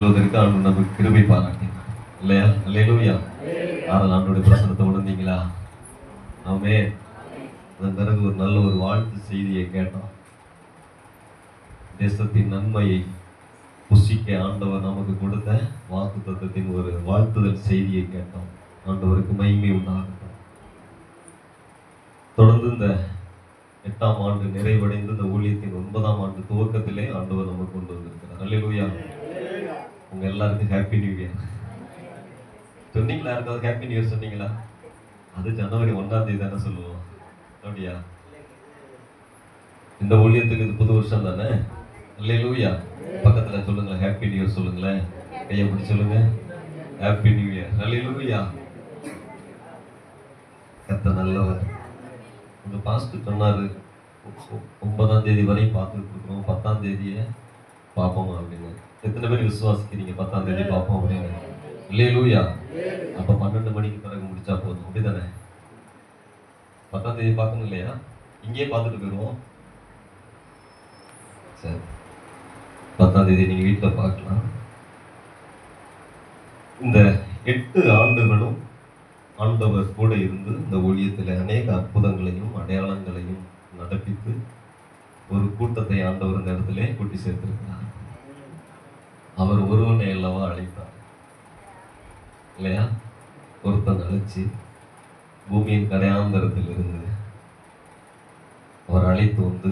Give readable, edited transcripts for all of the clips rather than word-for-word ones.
நமக்கு கிருபை பாராட்டினார் இல்லையா? அல்லேலூயா. ஆண்டுடைய பிரசனத்தை உணர்ந்தீங்களா? ஆமே. அதன் பிறகு ஒரு நல்ல ஒரு வாழ்த்து செய்தியை கேட்டோம். தேசத்தின் நன்மையை புசிக்க ஆண்டவர் நமக்கு கொடுத்த வாக்கு தத்தத்தின் ஒரு வாழ்த்துதல் செய்தியை கேட்டோம். ஆண்டவருக்கு மகிமை உண்டாகட்டும். தொடர்ந்து இந்த 8ஆம் ஆண்டு நிறைவடைந்து இந்த ஊழியத்தின் 9ஆம் ஆண்டு துவக்கத்திலே ஆண்டவர் நமக்கு கொண்டு வந்திருக்கிறார். அல்லேலூயா. உங்க எல்லாருக்கும் ஹாப்பி நியூ இயர் சொன்னீங்களா? யாருக்காவது ஹாப்பி நியூ இயர் சொன்னீங்களா? அது ஜனவரி 1ஆம் தேதி தானே சொல்லுவோம். அப்படியா? இந்த ஊழியத்துக்கு இது புது வருஷம் தானே. அல்லேலூயா. பக்கத்துல சொல்லுங்களேன், ஹாப்பி நியூ இயர் சொல்லுங்களேன். கையை பிடிச்சி சொல்லுங்க, ஹாப்பி நியூ இயர். அல்லேலூயா. கர்த்தர் நல்லவர். உங்க பாஸ்டர் சொன்னாரு 9ஆம் தேதி வரை பார்த்துட்டு இருக்கிறோம், 10ஆம் தேதியை பார்ப்போம் அப்படின்னு. எத்தனை பேர் விசுவாசிக்கிறீங்க 10ஆம் தேதி பார்ப்போம் அப்படின்னு? அல்லேலூயா. அப்ப 12 மணிக்கு பிறகு முடிச்சா போதும், அப்படிதானே? 10ஆம் தேதி பார்க்கணும் இல்லையா? இங்கேயே பார்த்துட்டு போயிடுவோம். சரி, 10ஆம் தேதி நீங்க வீட்டுல பார்க்கலாம். இந்த 8 ஆண்டுகளும் ஆண்டவர் கூட இருந்து இந்த ஊழியத்தில் அநேக அற்புதங்களையும் அடையாளங்களையும் நடப்பித்து ஒரு கூட்டத்தை ஆண்டவர் இந்த இடத்துல கூட்டி சேர்த்திருக்கிறார். அவர் ஒருவனை அல்லவா அழைத்தார் இல்லையா? ஒருத்தன் அழைச்சி பூமியின் கரையாந்தரத்தில் இருந்து அவர் அழைத்து வந்து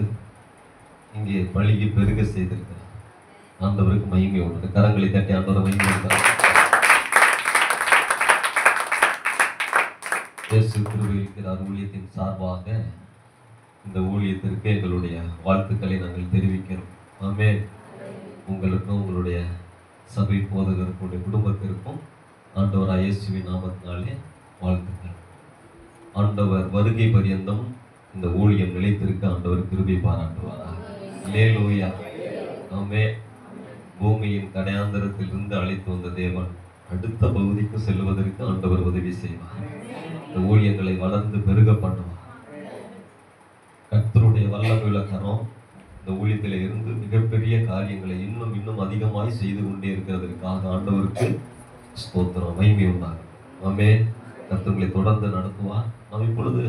இங்கே பழிக்கு பெருக செய்திருக்கிறார். ஆண்டவருக்கு மகிமை உண்டு. கரங்களை தட்டி ஆண்டவர் மகிமை உண்டார். இயேசு கிருபையில் ஊழியத்தின் சார்பாக இந்த ஊழியத்திற்கு எங்களுடைய வாழ்த்துக்களை நாங்கள் தெரிவிக்கிறோம். ஆமென். உங்களுக்கும் உங்களுடைய சபை போதகர்களுடைய குடும்பத்திற்கும் ஆண்டவர் இயேசுவின் நாமத்தினாலே வாழ்த்துக்கள். ஆண்டவர் வருகை பரியந்தம் இந்த ஊழியம் நிலைத்திருக்க ஆண்டவர் கிருபை பாராட்டுவாராக. அல்லேலூயா. ஆமென். பூமியின் கடையாந்தரத்தில் இருந்து அழைத்து வந்த தேவன் அடுத்த பகுதிக்கு செல்வதற்கு ஆண்டவர் உதவி செய்வார். இந்த ஊழியங்களை வளர்ந்து பெருக பண்ணுவார். கர்த்தருடைய வல்லமையுள்ள கரம் இந்த ஊழியத்தில் இருந்து மிகப்பெரிய காரியங்களை இன்னும் இன்னும் அதிகமாய் செய்து கொண்டே இருக்கிறதற்காக ஆண்டவருக்கு ஸ்தோத்திரம், மகிமை உண்டாகும். ஆமென். கர்த்தர்களை தொடர்ந்து நடத்துவார். நாம் இப்பொழுது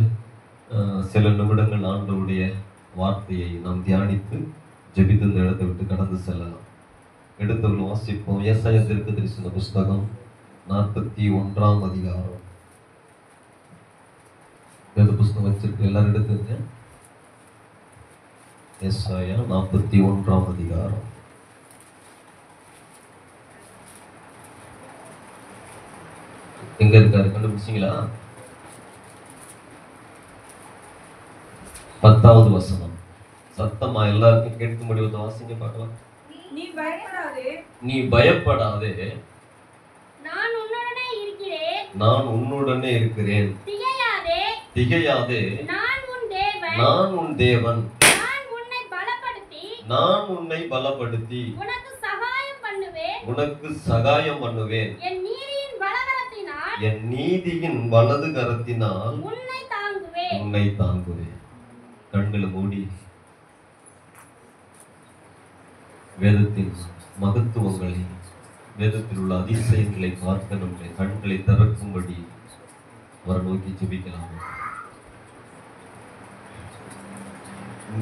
சில நிமிடங்கள் ஆண்டவருடைய வார்த்தையை நாம் தியானித்து ஜெபித்து இந்த இடத்தை விட்டு கடந்து செல்லலாம். எடுத்தவர்கள் வாசிப்போம். ஏசாயா தீர்க்கதரிசன புஸ்தகம் 41ஆம் அதிகாரம். வேத புஸ்தகம் வச்சிருக்கு, எல்லாரும் எடுத்துங்க. ஏசாயா 41ஆம் அதிகாரம். எங்க இருக்காரு? கண்டுபிடிச்சீங்களா? 10வது வசனம். சத்தமா எல்லாருக்கும் கேட்கும்படி ஒரு வாசிங்க பார்க்கலாம். நீ பயப்படாதே, நான் உன்னுடனே இருக்கிறேன். திகையாதே, நான் உன் தேவன். நான் உன்னை பலப்படுத்தி உனக்கு சகாயம் பண்ணுவேன். என் நீதியின் வலது கரத்தினால் உன்னை தாங்குவேன். கண்களை மூடி வேதத்தின் மகத்துவங்களை, வேதத்தில் உள்ள அதிசயங்களை பார்க்க நம்முடைய கண்களை திறக்கும்படி அவரை நோக்கி ஜெபிக்கலாம்.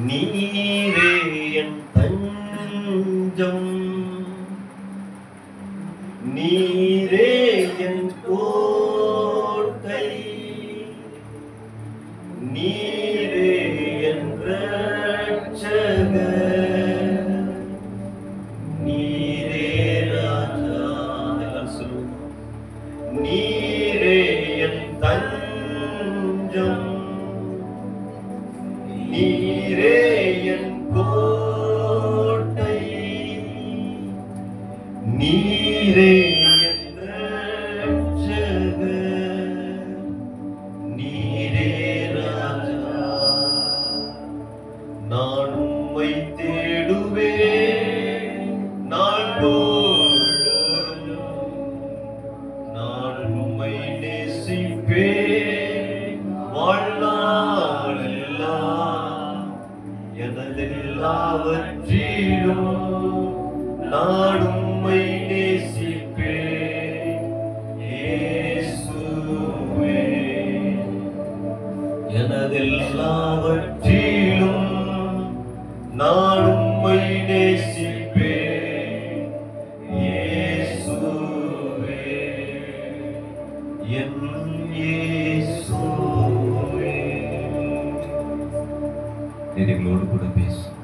நீரே என் தஞ்சம், நீரே என் கோட்டை, நீரே என் ரட்சகர், நீரே ராஜா. எல்லாரும் சொல்லுவோம். நீரே என் தஞ்சம், நீரே என் கோட்டை, நீரே என் ரட்சகர், நீரே ராஜா. நான் உம்மை தேடுவேன் நாள்தோறும், நான் உம்மை நேசிப்பேன் வாழ்நாளெல்லாம். எனதெல்லாவற்றிலும் நான் உம்மை எங்களோடு கூட பேசும்.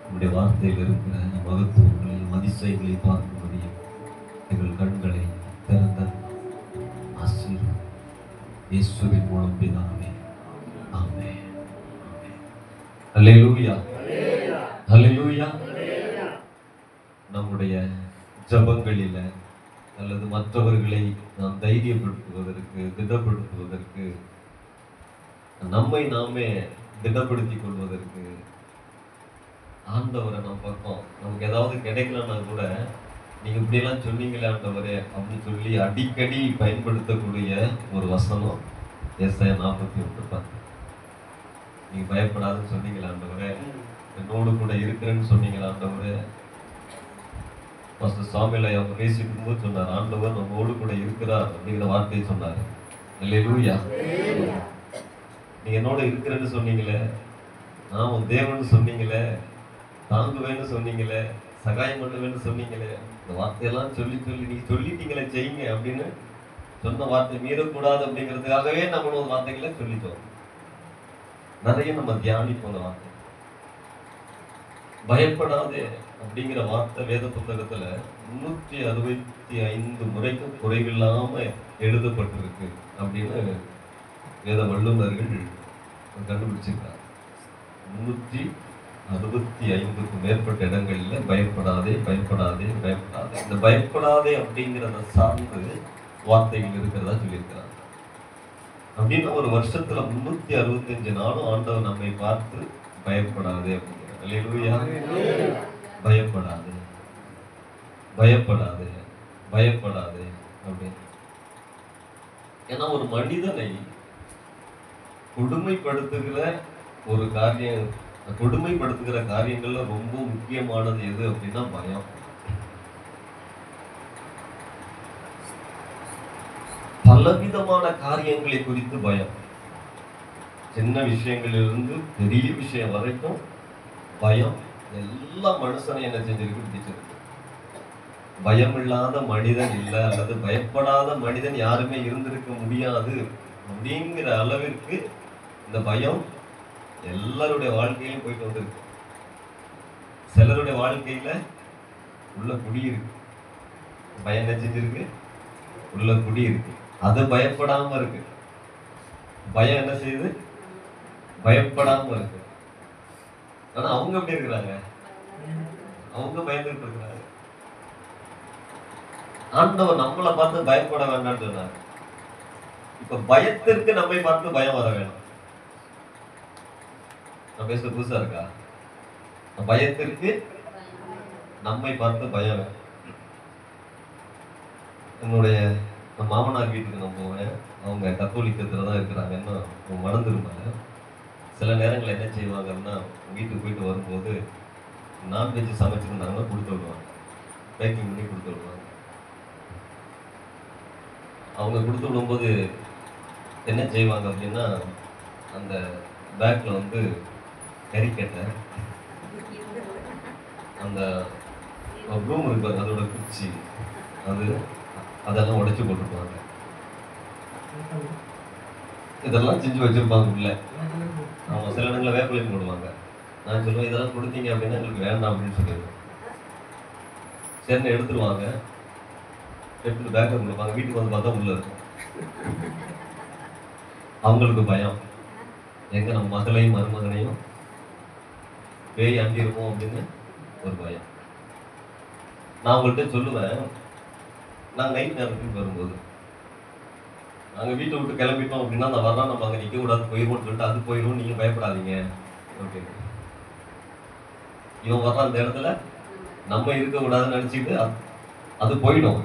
உங்களுடைய வார்த்தையில் இருக்கிற மகத்துவங்களையும் அதிசயங்களை பார்க்கும்படியும் எங்கள் கண்களை திறந்த ஆசீர்வாதம் இயேசுவின் மூலம் பிதாவே. ஆமென். அல்லேலூயா, அல்லேலூயா. நம்முடைய ஜபங்களில அல்லது மற்றவர்களை நாம் தைரியப்படுத்துவதற்கு, திடப்படுத்துவதற்கு, நம்மை நாமே திடப்படுத்திக் கொள்வதற்கு, ஆண்டவரை நம்ம பக்கம் நமக்கு ஏதாவது கிடைக்கலன்னா கூட நீங்க இப்படியெல்லாம் சொன்னீங்களே ஆண்டவரே அப்படின்னு சொல்லி அடிக்கடி பயன்படுத்தக்கூடிய ஒரு வசனம் ஏசாயா 41:10. நீங்க பயப்படாதுன்னு சொன்னீங்களா ஆண்டவரே, என்னோடு கூட இருக்கிறேன்னு சொன்னீங்களா ஆண்டவரே. பாஸ்டர் சாமியில் அவங்க பேசிக்கும் போது சொன்னார், ஆண்டவர் நம்மோடு கூட இருக்கிறார் அப்படிங்கிற வார்த்தையை சொன்னார். அல்லேலூயா. நீங்க என்னோட இருக்கிறேன்னு சொன்னீங்களே, நான் உன் தேவன் சொன்னீங்களே, தாங்குவேன்னு சொன்னீங்களே, சகாயம் பண்ணுவேன்னு சொன்னீங்களே, இந்த வார்த்தையெல்லாம் சொல்லி சொல்லி நீங்க சொல்லிட்டீங்களே செய்யுங்க அப்படின்னு சொன்ன வார்த்தை மீறக்கூடாது அப்படிங்கிறதுக்காகவே நம்மளோட வார்த்தைகளை சொல்லிட்டோம். நிறைய நம்ம தியானிப்போம் அந்த வார்த்தை. பயப்படாதே அப்படிங்கிற வார்த்தை வேத புத்தகத்துல 365 முறைக்கும் குறைவில்லாம எழுதப்பட்டிருக்கு அப்படின்னு வேத வல்லுநர்கள் கண்டுபிடிச்சிருக்காங்க. 365க்கும் மேற்பட்ட இடங்கள்ல பயப்படாதே, பயப்படாதே, பயப்படாதே. இந்த பயப்படாதே அப்படிங்கிறத சார்ந்து வார்த்தைகள் இருக்கிறதா சொல்லியிருக்கிறாங்க. அப்படின்னு ஒரு வருஷத்துல 365 நாளும் ஆண்டவர் நம்மை பார்த்து பயப்படாதே அப்படிங்கிற. அல்லேலூயா. பயப்படாதே, பயப்படாதே, பயப்படாதே அப்படின்னு. ஏன்னா ஒரு மனிதனை கொடுமைப்படுத்துகிற ஒரு காரியம், கொடுமைப்படுத்துகிற காரியங்கள்ல ரொம்ப முக்கியமானது எது அப்படின்னா பயம். பலவிதமான காரியங்களை குறித்து பயம். சின்ன விஷயங்களிலிருந்து பெரிய விஷயம் வரைக்கும் பயம் எல்லா மனுஷனையும் என்ன செஞ்சிருக்கு, பிடிச்சிருக்கு. பயம் இல்லாத மனிதன் இல்லை, அல்லது பயப்படாத மனிதன் யாருமே இருந்திருக்க முடியாது அப்படிங்கிற அளவிற்கு இந்த பயம் எல்லாருடைய வாழ்க்கையிலும் போயிட்டு வந்திருக்கு. சிலருடைய வாழ்க்கையில உள்ள குடி இருக்கு, பயம் என்ன செஞ்சிருக்கு, உள்ள குடி இருக்கு, அது பயப்படாம இருக்கு. பயம் என்ன செய்யுது, பயப்படாம இருக்கு. ஆனா அவங்க எப்படி இருக்கிறாங்க, அவங்க பயந்துட்டு இருக்கிறாங்க. ஆண்டவர் நம்மளை பார்த்து பயப்பட வேண்டாம்னு சொன்னார். இப்ப பயத்திற்கு நம்மை பார்த்து பயம் வர வேணும். நான் பேச புதுசா இருக்கா? பயத்திற்கு நம்மை பார்த்து பயம் வேணும். என்னுடைய மாமனார் வீட்டுக்கு நான் போவேன். அவங்க கத்தோலிக்கத்துல தான் இருக்கிறாங்க. என்ன மறந்துருப்பாங்க. சில நேரங்களில் என்ன செய்வாங்கன்னா, வீட்டுக்கு போயிட்டு வரும்போது நான்வெஜ் சமைச்சிருந்தாங்கன்னா கொடுத்து விடுவாங்க, பேக்கிங் பண்ணி கொடுத்து விடுவாங்க. அவங்க கொடுத்து விடும்போது என்ன செய்வாங்க அப்படின்னா, அந்த பேக்கில் வந்து கறிக்கட்டை, அந்த ரூம் இருப்பாங்க, அதோட குச்சி, அதெல்லாம் உடைச்சு போட்டுருப்பாங்க. இதெல்லாம் செஞ்சு வச்சிருப்பாங்க உள்ள. அவங்க சில இடங்களில் வேப்பிலையும் போடுவாங்க. நான் சொல்லுவேன், இதெல்லாம் கொடுத்தீங்க அப்படின்னா எங்களுக்கு வேண்டாம் அப்படின்னு சொல்லிடுவேன். சரின்னு எடுத்துருவாங்க, எடுத்துட்டு பேக்கில் கொடுப்பாங்க. வீட்டுக்கு வந்து பார்த்தா உள்ள இருக்கும். அவங்களுக்கு பயம், எங்க நம்ம மகளையும் மருமகனையும் பேய் அண்டிருமோ அப்படின்னு ஒரு பயம். நான் அவங்கள்ட்ட சொல்லுவேன், நாங்கள் நைட் நேரத்துக்கு வரும்போது நாங்கள் வீட்டை விட்டு கிளம்பிட்டோம் அப்படின்னா, நான் வரலாம், நம்ம அங்கே நிற்க கூடாது, போயிடுவோம்னு சொல்லிட்டு அது போயிடும், நீங்கள் பயப்படாதீங்க ஓகே. இவன் வர்ற அந்த இடத்துல நம்ம இருக்கக்கூடாதுன்னு நினச்சிட்டு அது போயிடும்,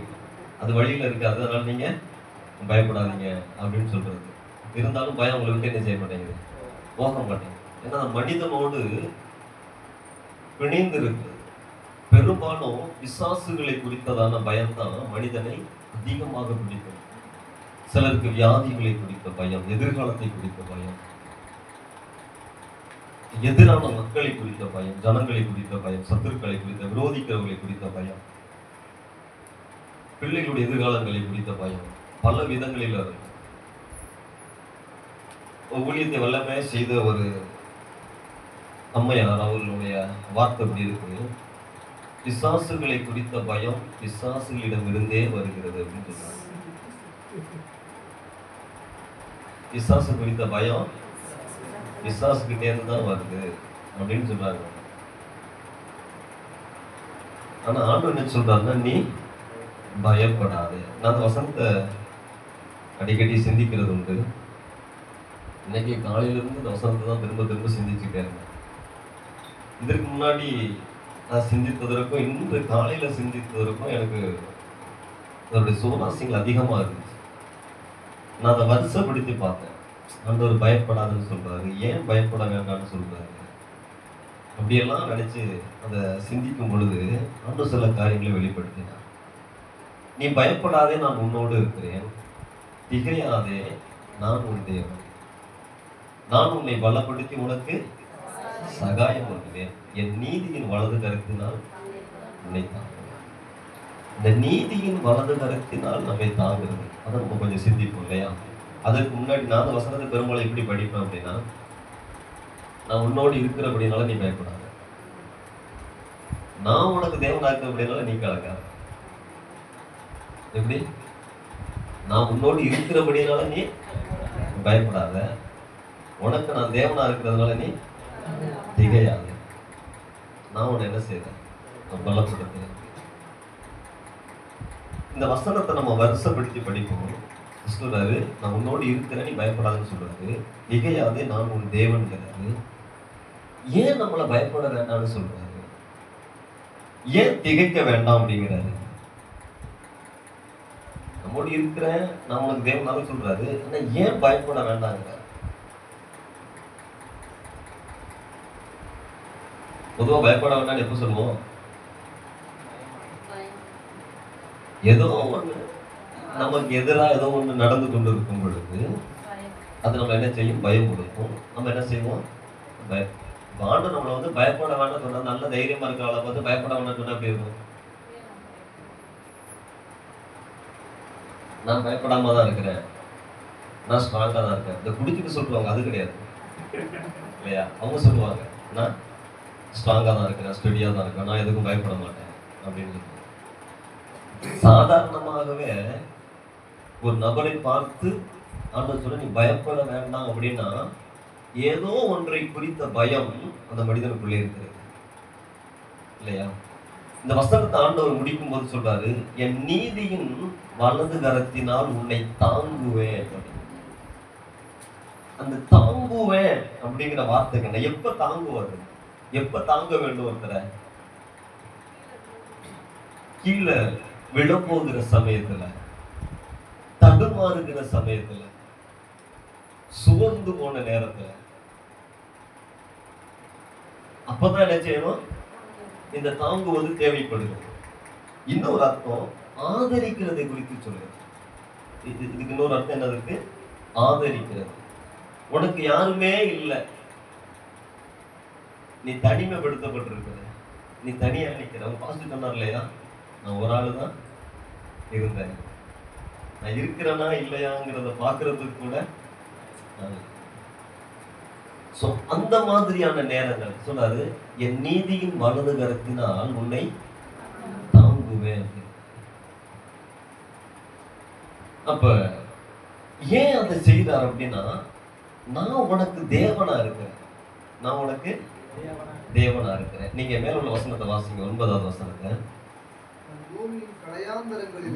அது வழியில் இருக்காது, அதனால நீங்கள் பயப்படாதீங்க அப்படின்னு சொல்றது. இருந்தாலும் பயம் உங்களை விட்டு என்ன செய்ய மாட்டேங்குது, போக மாட்டேங்குது. ஏன்னா மனிதனோடு பிணைந்து இருக்கு. பெரும்பாலும் பிசாசுகளை குறித்ததான பயம்தான் மனிதனை அதிகமாக பிடிக்கும். சிலருக்கு வியாதிகளை குறித்த பயம், எதிர்காலத்தை குறித்த பயம், எதிரான மக்களை குறித்த பயம், ஜனங்களை குறித்த பயம், சத்துருக்களை குறித்த, விரோதிக்கிறவர்களை குறித்த பயம், பிள்ளைகளுடைய எதிர்காலங்களை குறித்த பயம், பல விதங்களில் இருக்கும். ஊழியத்தை வல்லமே செய்த ஒரு அம்மையார் அவர்களுடைய வார்த்தை எப்படி இருக்கு, பிசாசுகளை குறித்த பயம் பிசாசுகளிடமிருந்தே வருகிறது அப்படின்னு சொல்றாங்க. பிசாசு குறித்த பயம் பிசாசுகிட்டே இருந்து தான் வருது அப்படின்னு சொல்றாங்க. ஆனா ஆண்டவர் என்ன சொல்றாருன்னா, நீ பயப்படாது. நான் அந்த வசனத்தை அடிக்கடி சிந்திக்கிறது உண்டு. இன்னைக்கு காலையிலிருந்து இந்த வசனத்தை தான் திரும்ப திரும்ப சிந்திச்சுட்டே இருந்தேன். இதற்கு முன்னாடி நான் சிந்தித்ததற்கும் இன்று காலையில சிந்தித்ததற்கும் எனக்கு அதனுடைய சுவாரஸ்யங்கள் அதிகமா இருந்துச்சு. நான் அதை வருஷப்படுத்தி பார்த்தேன். ஆண்டவர் பயப்படாதுன்னு சொல்றாரு, ஏன் பயப்பட வேண்டாம்னு சொல்றாரு, அப்படியெல்லாம் நினைச்சு அதை சிந்திக்கும் பொழுது ஆண்டவர் சில காரியங்களை வெளிப்படுத்தினார். நீ பயப்படாதே, நான் உன்னோடு இருக்கிறேன், திகையாதே, நான் உன் தேவன், நான் உன்னை பலப்படுத்தி உனக்கு சகாயம் பண்ணுவேன், என் நீதியின் வலது கரத்தினால் உன்னை தாங்குவேன். இந்த நீதியின் வலது கரத்தினால் நம்மை தாங்குறது, அதை நம்ம கொஞ்சம் சிந்திப்போம் இல்லையா? அதற்கு முன்னாடி நான் அந்த வசனத்தை பெரும்பாலும் எப்படி படிப்பேன் அப்படின்னா, நான் உன்னோடு இருக்கிறபடினால நீ பயப்படாத, நான் உனக்கு தேவனா இருக்கிறபடினால நீ கலக்காத. எப்படி? நான் உன்னோடு இருக்கிறபடினால நீ பயப்படாத, உனக்கு நான் தேவனா இருக்கிறதுனால நீ திகையாது, நான் உன்னை என்ன செய்றேன், நான் பலப்படுத்துறேன். இந்த வசனத்தை நம்ம வருஷப்படுத்தி படிப்போம். சொல்றாரு, நான் உன்னோடு இருக்கிறேன், நீ பயப்படாதுன்னு சொல்றாரு. திகையாதே, நான் உன் தேவன்கிறாரு. ஏன் நம்மளை பயப்பட வேண்டாம்னு சொல்றாரு? ஏன் திகைக்க வேண்டாம் அப்படிங்கிறாரு? நம்மோடு இருக்கிறேன், நான் உனக்கு தேவனாலும் சொல்றாரு. ஆனா ஏன் பயப்பட வேண்டாங்கிறாரு? பொதுவா பயப்பட வேண்டாம்னு எப்ப சொல்லுவோம்? ஏதோ ஒண்ணு நமக்கு எதிராக ஏதோ ஒண்ணு நடந்து கொண்டு இருக்கும் பொழுது அது நம்ம என்ன செய்யும்? பயம் கொடுக்கும். நம்ம என்ன செய்வோம்? ஆண்டவர் நம்மளை வந்து பயப்பட வேண்டாம் சொன்னா, நல்ல தைரியமா இருக்கிறவளை பார்த்து பயப்பட வேண்டாம் சொன்னா எப்படி இருக்கும்? நான் பயப்படாம தான் இருக்கிறேன், நான் ஸ்ட்ராங்கா தான் இருக்கேன். இந்த குடிச்சிட்டு சொல்லுவாங்க, அது கிடையாது இல்லையா? அவங்க சொல்லுவாங்க, நான் ஸ்ட்ராங்கா தான் இருக்கிறேன், ஸ்டெடியா தான் இருக்கேன், நான் எதுக்கும் பயப்பட மாட்டேன் அப்படின்னு. சாதாரணமாகவே ஒரு நபரை பார்த்து ஆண்டவர் சொல்ல, நீ பயப்பட வேண்டாம் அப்படின்னா ஏதோ ஒன்றை குறித்த பயம் அந்த மனிதனுக்குள்ளே இருக்கிறது இல்லையா? இந்த வசனத்தை ஆண்டவர் முடிக்கும் போது சொல்றாரு, என் நீதியின் வலது கரத்தினால் உன்னை தாங்குவேன். அந்த தாங்குவேன் அப்படிங்கிற வார்த்தைக்கு என்ன? எப்ப தாங்குவாரு? எப்ப தாங்க வேண்டும்? ஒருத்தரை கீழே விழப்போகிற சமயத்துல, தடுமாறுகிற சமயத்துல, சுவர்ந்து போன நேரத்துல, அப்பதான் என்ன செய்யணும்? இந்த தாங்குவது தேவைப்படுது. இன்னொரு அர்த்தம் ஆதரிக்கிறதை குறித்து சொல்லுது. இதுக்கு இன்னொரு அர்த்தம் என்ன இருக்கு? ஆதரிக்கிறது. உனக்கு யாருமே இல்லை, நீ தனிமைப்படுத்தப்பட்டிருக்கிற, நீ தனியா நிக்கிற. அவன் பாஸ்டர் சொன்னார் இல்லையா, நான் ஒரு ஆளு தான் இருந்தேன், நான் இருக்கிறேனா இல்லையாங்கிறத பாக்குறதுக்கு கூட அந்த மாதிரியான நேரங்கள் சொன்னாரு, என் நீதியின் வலது கரத்தினால் உன்னை தாங்குவேன். அப்ப ஏன் அதை செய்தார் அப்படின்னா, நான் உனக்கு தேவனா இருக்கிறேன், நான் உனக்கு தேவனா இருக்கிறேன். நீங்க மேல உள்ள வசனத்தை வாசிங்க, 9வது வசனத்தை.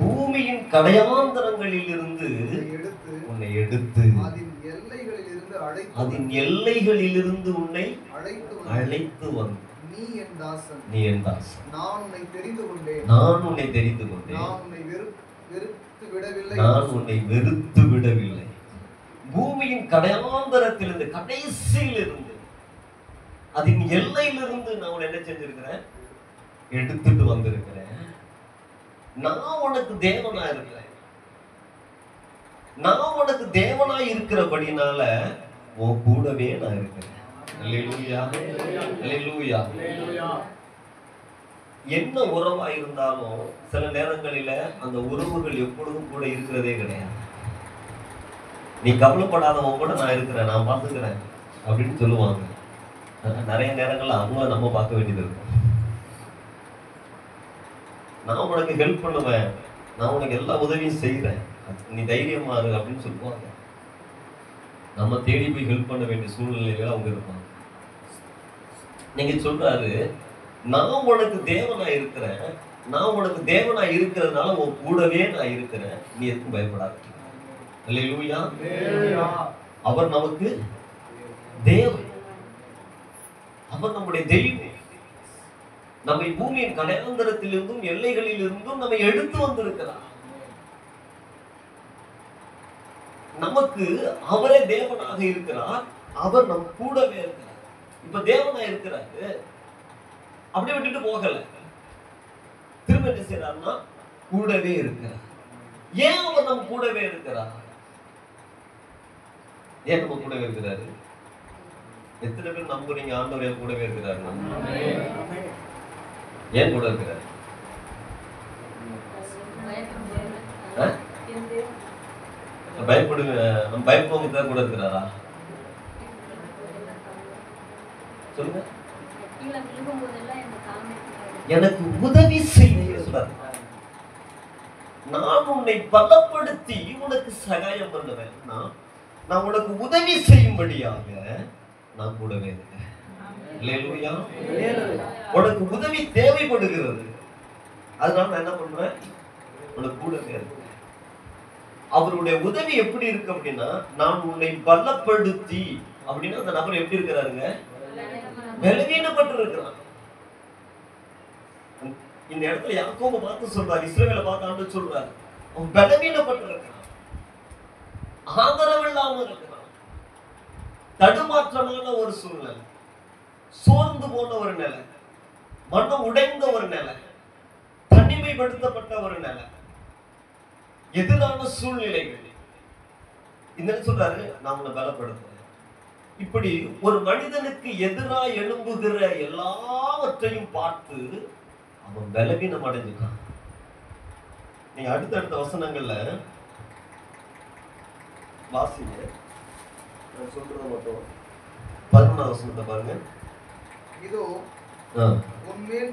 பூமியின் கடையாந்தரங்களில் இருந்து உன்னை எடுத்து அதன் எல்லைகளிலிருந்து உன்னை அழைத்து வந்து, நீ என் தாசன், நான் உன்னை தெரிந்து கொண்டேன், நான் உன்னை வெறுத்து விடவில்லை. பூமியின் கடையாந்தரத்திலிருந்து, கடைசியிலிருந்து, அதன் எல்லையிலிருந்து நான் உன்னை என்ன செஞ்சிருக்கிறேன்? எடுத்துட்டு வந்திருக்கிறேன். நான் உனக்கு தேவனா இருக்கிறேன். நான் உனக்கு தேவனா இருக்கிறபடினால உன் கூடவே நான் இருக்கிறேன். அல்லேலூயா, அல்லேலூயா. என்ன உறவா இருந்தாலும் சில நேரங்களில அந்த உறவுகள் எப்பொழுதும் கூட இருக்கிறதே கிடையாது. நீ கவலைப்படாதவன் கூட நான் இருக்கிறேன், நான் பார்த்துக்கிறேன் அப்படின்னு சொல்லுவாங்க. நிறைய நேரங்கள்ல அவங்கள நம்ம பார்க்க வேண்டியது இருக்கும். நான் உனக்கு ஹெல்ப் பண்ணுவேன், நான் உனக்கு எல்லா உதவியும் செய்யறேன், நீ தைரியமா இரு அப்படின்னு சொல்லுவாங்க. நம்ம தேடி போய் ஹெல்ப் பண்ண வேண்டிய சூழ்நிலைகள் அவங்க இருப்பாங்க. நீங்க சொல்றாரு, நான் உனக்கு தேவனா இருக்கிறேன், நான் உனக்கு தேவனா இருக்கிறதுனால உன் கூடவே நான் இருக்கிறேன், நீ எதுக்கும் பயப்படாத. அல்லேலூயா. அவர் நமக்கு தேவன், அவர் நம்முடைய தெய்வம். நம்மை பூமியின் கடையாந்தரத்திலிருந்தும் எல்லைகளில் இருந்தும் நம்மை எடுத்து வந்திருக்கிறார். நமக்கு அவரே தேவனாக இருக்கிறார், அவர் நம் கூடவே இருக்கிறார். இப்ப தேவனா இருக்கிறாரு, அப்படியே விட்டுட்டு போகல, திரும்ப என்ன செய்யறாருன்னா கூடவே இருக்கிறார். ஏன் அவர் நம்ம கூடவே இருக்கிறார்? ஏன் நம்ம கூடவே இருக்கிறாரு? எத்தனை பேர் நம்புறீங்க ஆண்டவர் கூடவே இருக்கிறாரு? ஏன் கூட இருக்கிறாரு? பயப்படுங்க, நம்ம பயப்படுவங்க தான் கூட இருக்கிறாரா? சொல்லுங்க. எனக்கு உதவி செய்வார், நான் உன்னை பலப்படுத்தி உனக்கு சகாயம் பண்ணுவேன், நான் உனக்கு உதவி செய்யும்படியாக நான் கூடவே இருக்கேன். அல்லேலூயா. உனக்கு உதவி தேவைப்படுகிறது, அதனால நான் என்ன பண்றேன், உனக்கு கூடவே இருக்கேன். அவருடைய உதவி எப்படி இருக்கு அப்படின்னா, நான் உன்னை பலப்படுத்தி அப்படின்னா அந்த நபர் எப்படி இருக்கிறாருங்க? பலவீனப்பட்டு இருக்கிறான். இந்த இடத்துல யாக்கோபை பார்த்து சொல்றாரு, இஸ்ரவேலை பார்த்து ஆண்டு சொல்றாரு, அவன் பலவீனப்பட்டு இருக்கிறான், ஆதரவு இல்லாம இருக்கிறான், தடுமாற்றமான ஒரு சூழ்நிலை, சோர்ந்து போன ஒரு நிலை, மனம் உடைந்த ஒரு நிலை, தனிமைப்படுத்தப்பட்ட ஒரு நிலை, எதிரான சூழ்நிலைகள். இந்த சொல்றாரு, நான் உன்னை பலப்படுத்துறேன். இப்படி ஒரு மனிதனுக்கு எதிராக எழும்புகிற எல்லாவற்றையும் பார்த்து அவன் பலவீனம் அடைஞ்சிட்டான். நீங்க அடுத்தடுத்த வசனங்கள்ல வாசிங்க, நான் சொல்றது மட்டும் 11 வசனத்தை பாருங்க. இதோ உன்மேல்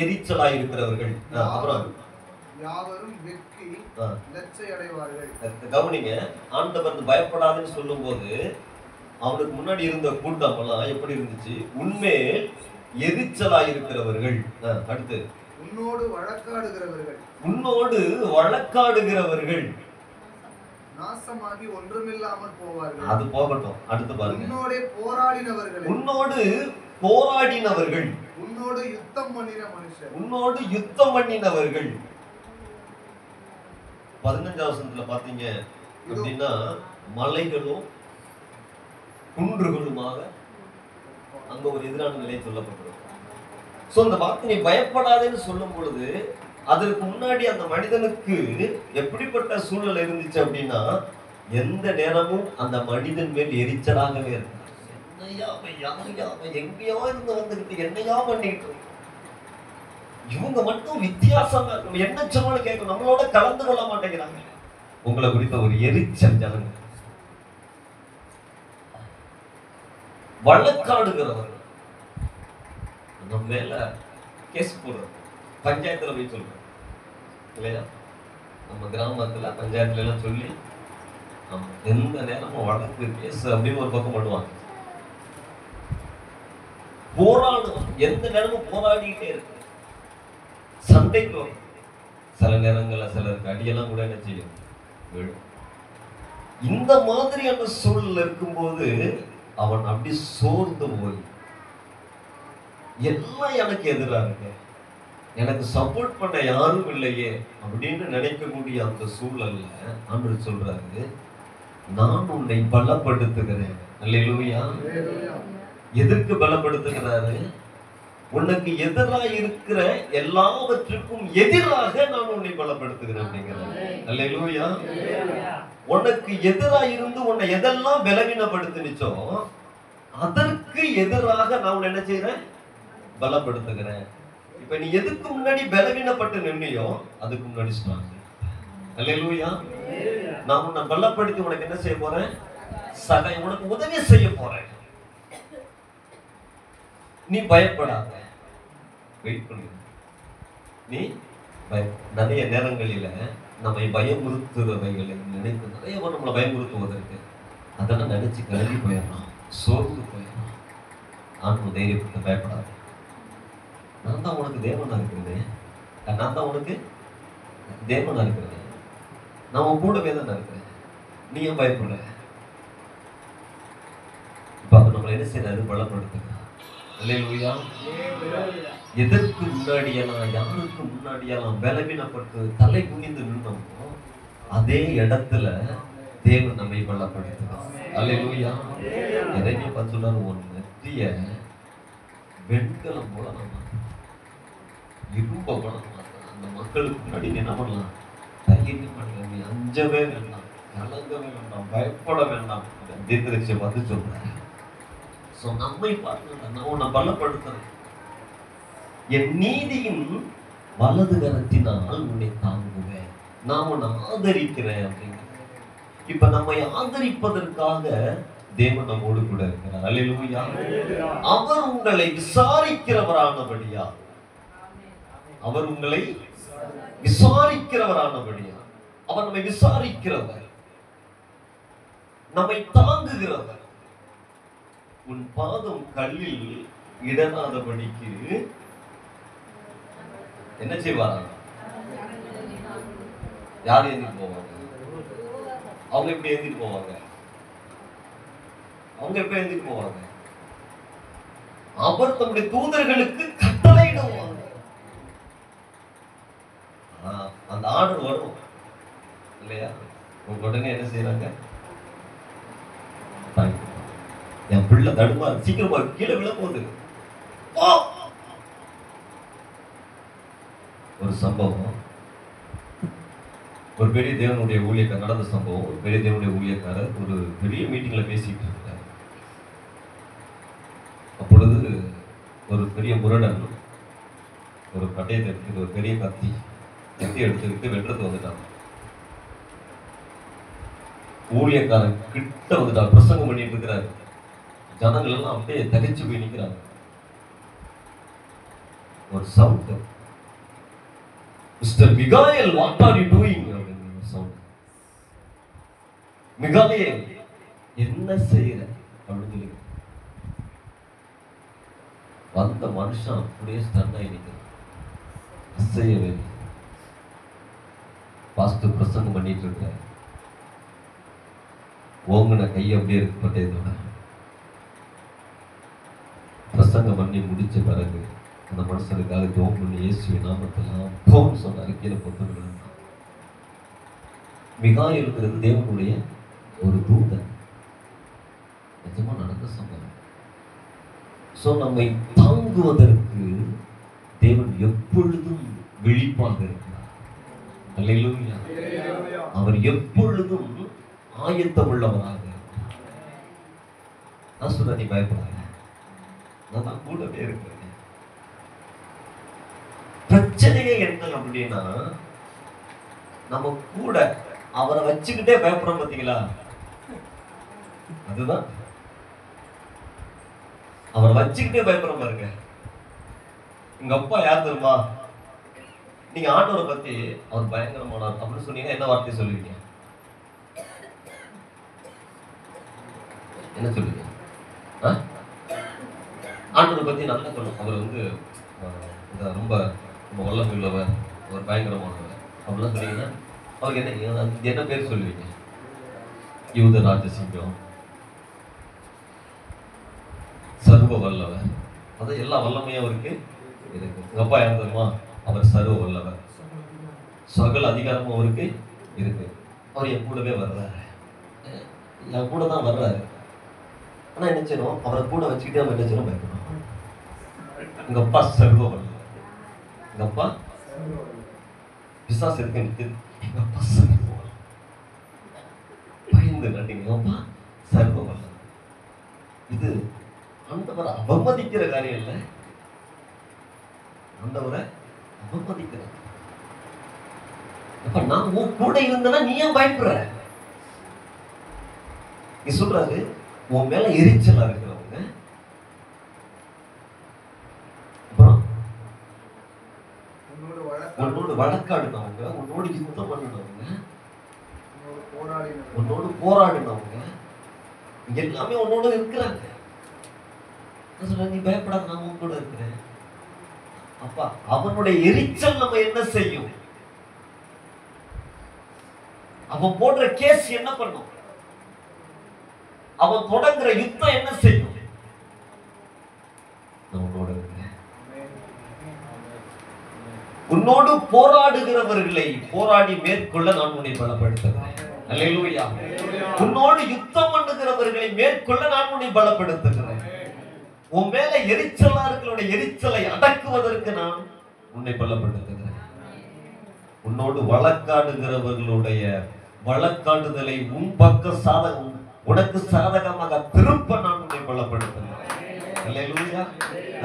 எரிச்சலாய் இருக்கிறவர்கள் அப்புறம் யாவரும் வெட்கி லட்சை அடைவார்கள். கவனிங்க, ஆண்டவர் பயப்படாதுன்னு சொல்லும் போது அவனுக்கு முன்னாடி இருந்த கூட்டம் எல்லாம் எப்படி இருந்துச்சு? உன்மேல் எரிச்சலாய் இருக்கிறவர்கள், அடுத்து உன்னோடு வழக்காடுகிறவர்கள் நாசமாகி ஒன்றுமில்லாமல் போவார்கள். அது போகட்டும், அடுத்து பாருங்க. உன்னோடு போராடினவர்கள், உன்னோடு யுத்தம் பண்ணினவர்கள். 15 வசனத்துல பாத்தீங்க அப்படின்னா, மலைகளும் குன்றுகளுமாக அங்க ஒரு எதிரான நிலை சொல்லப்பட்டிருக்கும். சோ அந்த வார்த்தை பயப்படாதேன்னு சொல்லும் பொழுது அதற்கு முன்னாடி அந்த மனிதனுக்கு எப்படிப்பட்ட சூழ்நிலை இருந்துச்சு அப்படின்னா, எந்த நேரமும் அந்த மனிதன் மேல் எரிச்சலாகவே இருக்கு. எங்கேயோ இருந்து வந்துகிட்டு என்னையா பண்ணிட்டு, இவங்க மட்டும் வித்தியாசமா இருக்கும், என்ன சொன்னாலும் கேட்கும், நம்மளோட கலந்து கொள்ள மாட்டேங்கிறாங்க. உங்களை குறித்த ஒரு எரிச்சல் ஜனங்க. வழக்காடுகிறவர்கள், நம்ம மேல கேஸ் போடுறது, பஞ்சாயத்துல போய் சொல்றோம் இல்லையா? நம்ம கிராமத்துல பஞ்சாயத்துல எல்லாம் சொல்லி எந்த நேரமும் வழக்கு கேஸ் அப்படின்னு ஒரு பக்கம் பண்ணுவாங்க. போராடுவோம், எந்த நேரமும் போராடிக்கிட்டே இருக்கு, சண்டைக்கு வரும். சில நேரங்கள்ல சிலருக்கு அடியெல்லாம் கூட என்ன செய்யும், விழும். இந்த மாதிரியான சூழல் இருக்கும்போது அவன் அப்படி சோர்ந்து போய், எல்லாம் எனக்கு எதிராக இருக்கு, எனக்கு சப்போர்ட் பண்ண யாரும் இல்லையே அப்படின்னு நினைக்கக்கூடிய அந்த சூழல்ல ஆண்டவர் சொல்றாரு, நான் உன்னை பலப்படுத்துகிறேன். அல்லேலூயா. எதற்கு பலப்படுத்துகிறாரு? உனக்கு எதிராக இருக்கிற எல்லாவற்றுக்கும் எதிராக நான் உன்னை பலப்படுத்துகிறேன் அப்படிங்கிறாரு. அல்லேலூயா. உனக்கு எதிராக இருந்து உன்னை எதெல்லாம் பலவீனப்படுத்திச்சோ அதற்கு எதிராக நான் உன்னை என்ன செய்யறேன், பலப்படுத்துகிறேன். இப்ப நீ எதுக்கு முன்னாடி பலவீனப்பட்டு நின்னியோ அதுக்கு முன்னாடி ஸ்ட்ராங். அல்லேலூயா. நான் உன்னை பலப்படுத்தி உனக்கு என்ன செய்ய போறேன், உனக்கு உதவி செய்ய போறேன். நீ பயப்படாத, வெயிட் பண்ணு. நீ நிறைய நேரங்களில நம்மை பயமுறுத்துறவைகளை நினைத்து நிறைய பேர் நம்மளை பயமுறுத்துவதற்கு அதெல்லாம் நினைச்சு கலங்கி போயிடலாம், சோர்ந்து போயிடலாம். ஆன்ம தைரியப்பட்டு பயப்படாது. நான் தான் உனக்கு தேவனா இருக்கிறேன், நான் தான் உனக்கு தேவனா இருக்கிறேன், நான் உன் கூடவே தானே இருக்கிறேன், நீ ஏன் பயப்படுற? இப்ப அவர் நம்மளை என்ன செய்யறாரு? பலப்படுத்துகிறார். அல்லேலூயா. எதற்கு முன்னாடியெல்லாம், யாருக்கு முன்னாடியெல்லாம் பலவீனப்பட்டு தலை குனிந்து நின்றோமோ அதே இடத்துல தேவன் நம்மை பலப்படுத்துகிறார். அல்லேலூயா. இறைமையை பார்த்து சொல்றாரு, உன் நெற்றிய வெண்கலம் போல நம்ம இரும்ப போல அந்த மக்களுக்கு முன்னாடி என்ன பண்ணலாம்? தைரியம் பண்ணலாம், நீ அஞ்சவே வேண்டாம், கலங்கவே வேண்டாம், பயப்பட வேண்டாம். தீர்க்கதரிசியை பார்த்து சொல்றாரு. நம்மை பார்த்து நான் உன்னை பலப்படுத்துறேன், என் நீதியின் வலது கரத்தினால் உன்னை தாங்குவேன், நான் உன்னை ஆதரிக்கிறேன் அப்படிங்கிற. இப்ப நம்மை ஆதரிப்பதற்காக தேவன் நம்மோடு கூட இருக்கிறார். அல்லேலூயா. அவர் உங்களை விசாரிக்கிறவரானபடியா, அவர் உங்களை விசாரிக்கிறவரானபடியா, அவர் நம்மை விசாரிக்கிறவர், நம்மை தாங்குகிறவர். உன் பாதம் கல்லில் இடராதபடிக்கு என்ன செய்வாரா? யார் ஏந்திட்டு போவாங்க? அவங்க எப்படி ஏந்திட்டு போவாங்க? அவங்க எப்ப ஏந்திட்டு போவாங்க? அவர் தம்முடைய தூதர்களுக்கு கட்டளையிடுவாங்க. அந்த ஆர்டர் வரும் இல்லையா? உடனே என்ன செய்யறாங்க? என் பிள்ளை தடுமா சீக்கிரமா கீழே விழ போகுது. ஒரு சம்பவம், ஒரு பெரிய தேவனுடைய ஊழியக்காரர் நடந்த சம்பவம். ஒரு பெரிய தேவனுடைய ஊழியக்காரர் ஒரு பெரிய மீட்டிங்ல பேசிட்டு இருக்காரு. அப்பொழுது ஒரு பெரிய முரடன் ஒரு பட்டயத்தை எடுத்து, ஒரு பெரிய கத்தி எடுத்துக்கிட்டு வெட்டுறது வந்துட்டாங்க. ஊழியக்காரன் கிட்ட வந்துட்டார், பிரசங்கம் பண்ணிட்டு இருக்கிறாரு. ஜனங்கள் எல்லாம் அப்படியே தகைச்சு போய் நிற்கிறாங்க. ஒரு sound, mister Michael, what are you doing அப்படின்னு சவுண்ட். மிகாயல், என்ன செய்யற அப்படின்னு சொல்லி வந்த மனுஷன் அப்படியே ஸ்டன் ஆகி நிற்கிறான், அசையவே. பாஸ்டர் பிரசங்கம் பண்ணிட்டு இருக்க, ஓங்குன கை அப்படியே இருக்கப்பட்டதோட பிரசங்கம் பண்ணி முடிச்ச பிறகு அந்த மனுஷனுக்காக ஜெபம் பண்ணி இயேசுவின் நாமத்தில் போன்னு சொன்னாரு. கீழே பொத்து மிகாயல் இருக்கிறது தேவனுடைய ஒரு தூதன். நிஜமா நடந்த சம்பவம். சோ நம்மை தாங்குவதற்கு தேவன் எப்பொழுதும் விழிப்பாக இருக்கிறார். அல்லேலூயா. அவர் எப்பொழுதும் ஆயத்தம் உள்ளவராக இருக்கிறார். நான் சொல்றேன், நீ பயப்படாத, நான் தான் கூடவே இருக்கிறேன். பிரச்சனையே என்ன அப்படின்னா, நம்ம கூட அவரை வச்சுக்கிட்டே பயப்படுறோம் பாத்தீங்களா? அதுதான் அவரை வச்சுக்கிட்டே பயப்படுறோம் பாருங்க. எங்க அப்பா யார் தெரியுமா? நீங்க ஆண்டவரை பத்தி அவர் பயங்கரமானார் அப்படின்னு சொன்னீங்கன்னா என்ன வார்த்தை சொல்லுவீங்க? என்ன சொல்லுவீங்க? ஆண்டவரை பத்தி நல்லா சொல்லணும், அவர் வந்து ரொம்ப ரொம்ப வல்லமை உள்ளவர், அவர் பயங்கரமானவர் அப்படிலாம் சொன்னீங்கன்னா அவருக்கு என்ன பேர் சொல்லுவீங்க? யூத ராஜசிங்கம், சர்வ வல்லவர். அதான் எல்லா வல்லமையும் அவருக்கு இருக்கு. உங்க அப்பா யார் தெரியுமா? அவர் சர்வ வல்லவர், சகல அதிகாரமும் அவருக்கு இருக்கு. அவர் என் கூடவே வர்றாரு, என் கூட தான் வர்றாரு. ஆனா என்ன செய்யணும்? அவரை கூட வச்சுக்கிட்டே நம்ம என்ன செய்யணும்? பயப்படணும். எங்க அப்பா சர்வ வல்லவர், எங்க அப்பா பிசாசு இருக்கு, எங்க அப்பா சர்வ வல்லவர். பயந்து நடிங்க, எங்க அப்பா சர்வ வல்லவர். இது ஆண்டவரை அவமதிக்கிற காரியம் இல்லை, ஆண்டவரை அவமதிக்கிற. அப்ப நான் உன் கூட இருந்தனா நீ ஏன் பயப்படுற? நீ சொல்றாரு, உன் மேல எரிச்சலா இருக்கிறவங்க உன்னோடு வழக்காடினவங்க, உன்னோடு யுத்தம் பண்ணினவங்க, உன்னோடு போராடினவங்க எல்லாமே உன்னோட இருக்கிறாங்க. நீ பயப்படாத, நான் உன் கூட இருக்கிறேன். அப்பா அவனுடைய எரிச்சல் நம்ம என்ன செய்யும்? அவன் போடுற கேஸ் என்ன பண்ணும்? அவன் தொடங்குற யுத்தம் என்ன செய்யும்? உன்னோட இருக்கிறேன். உன்னோடு போராடுகிறவர்களை போராடி மேற்கொள்ள நான் உன்னை பலப்படுத்துகிறேன். அல்லேலூயா. உன்னோடு யுத்தம் பண்ணுகிறவர்களை மேற்கொள்ள நான் உன்னை பலப்படுத்துகிறேன். உன் மேல எரிச்சலா இருக்கிற எரிச்சலை அடக்குவதற்கு நான் உன்னை பலப்படுத்துகிறேன். உன்னோடு வழக்காடுகிறவர்களுடைய வழக்காடுதலை உன் பக்கம் சாதகம் உனக்கு சாதகமாக திருப்ப நான் உன்னை பலப்படுத்துகிறேன். அல்லேலூயா,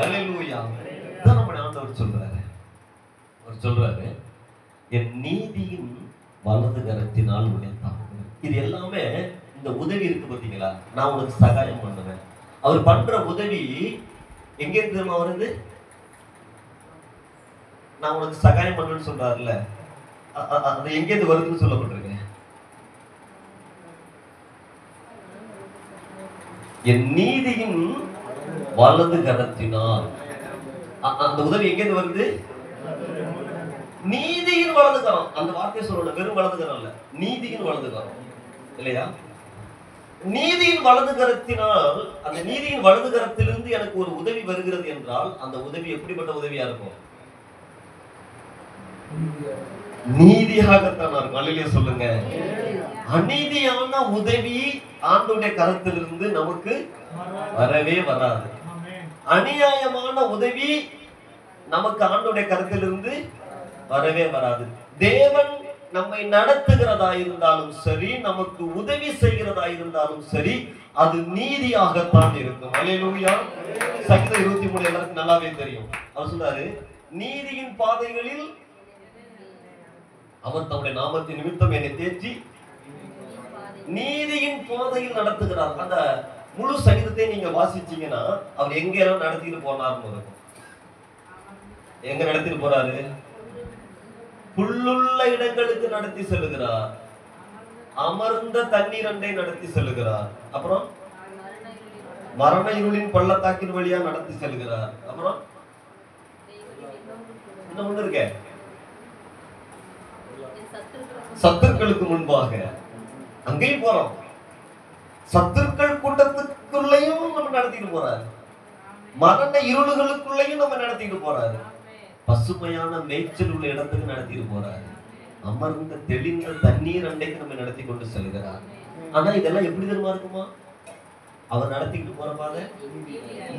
அல்லேலூயா. இதான் நம்ம ஆண்டவர் சொல்றாரு. அவர் சொல்றாரு, என் நீதியின் வலது கரத்தினால் உன்னை தாங்குவேன். இது எல்லாமே இந்த உதவி இருக்கு பாத்தீங்களா? நான் உனக்கு சகாயம் பண்ணுவேன். அவர் பண்ற உதவி எங்க இருந்து வருது? நான் உனக்கு சகாயம் பண்ணுன்னு சொல்றாருல்ல, அது எங்க இருந்து வருதுன்னு சொல்லப்பட்டிருக்கேன். என் நீதியின் வலது கரத்தினால். அந்த உதவி எங்க இருந்து வருது? நீதியின் வலது கரம். அந்த வார்த்தையை சொல்லணும், வெறும் வலது கரம் இல்ல, நீதியின் வலது கரம் இல்லையா? நீதியின் வலது கரத்தினால், அந்த நீதியின் வலது கரத்திலிருந்து எனக்கு ஒரு உதவி வருகிறது என்றால் அந்த உதவி எப்படிப்பட்ட உதவியா இருக்கும்? நீதியாகத்தான் இருக்கும். அல்லேலூயா சொல்லுங்க. அநீதியான உதவி ஆண்டவருடைய கரத்திலிருந்து நமக்கு வரவே வராது. அநியாயமான உதவி நமக்கு ஆண்டவருடைய கரத்திலிருந்து வரவே வராது. தேவன் நம்மை நடத்துகிறதா இருந்தாலும் சரி, நமக்கு உதவி செய்கிறதா இருந்தாலும் சரி, அது நீதியாகத்தான் இருக்கும். அல்லேலூயா. சங்கீதம் 23 எல்லாருக்கும் நல்லாவே தெரியும். அவர் சொல்றாரு, நீதியின் பாதைகளில் அவர் தம்முடைய நாமத்தின் நிமித்தம் என்னை தேற்றி நீதியின் பாதையில் நடத்துகிறார். அந்த முழு சங்கீதத்தை நீங்க வாசிச்சீங்கன்னா அவர் எங்க எல்லாம் நடத்திட்டு போனார்னு இருக்கும். எங்க நடத்திட்டு போறாரு? புல்லுள்ள இடங்களுக்கு நடத்தி செல்லுகிறார். அமர்ந்த தண்ணீர் அண்டை நடத்தி செல்லுகிறார். அப்புறம் மரண இருளின் பள்ளத்தாக்கின் வழியா நடத்தி செல்லுகிறார். அப்புறம் என்ன ஒண்ணு இருக்க? சத்துருக்களுக்கு முன்பாக அங்கேயும் போறோம். சத்துருக்கள் கூட்டத்துக்குள்ளேயும் நம்ம நடத்திட்டு போறாரு. மரண இருளுகளுக்குள்ளேயும் நம்ம நடத்திட்டு போறாரு. பசுமையான மேய்ச்சல் உள்ள இடத்துக்கு நடத்திட்டு போறாரு. அமர்ந்த தெளிந்த தண்ணீர் அண்டைக்கு நம்ம நடத்தி கொண்டு செல்கிறார். ஆனா இதெல்லாம் எப்படி தெரியுமா இருக்குமா? அவர் நடத்திட்டு போற பாதை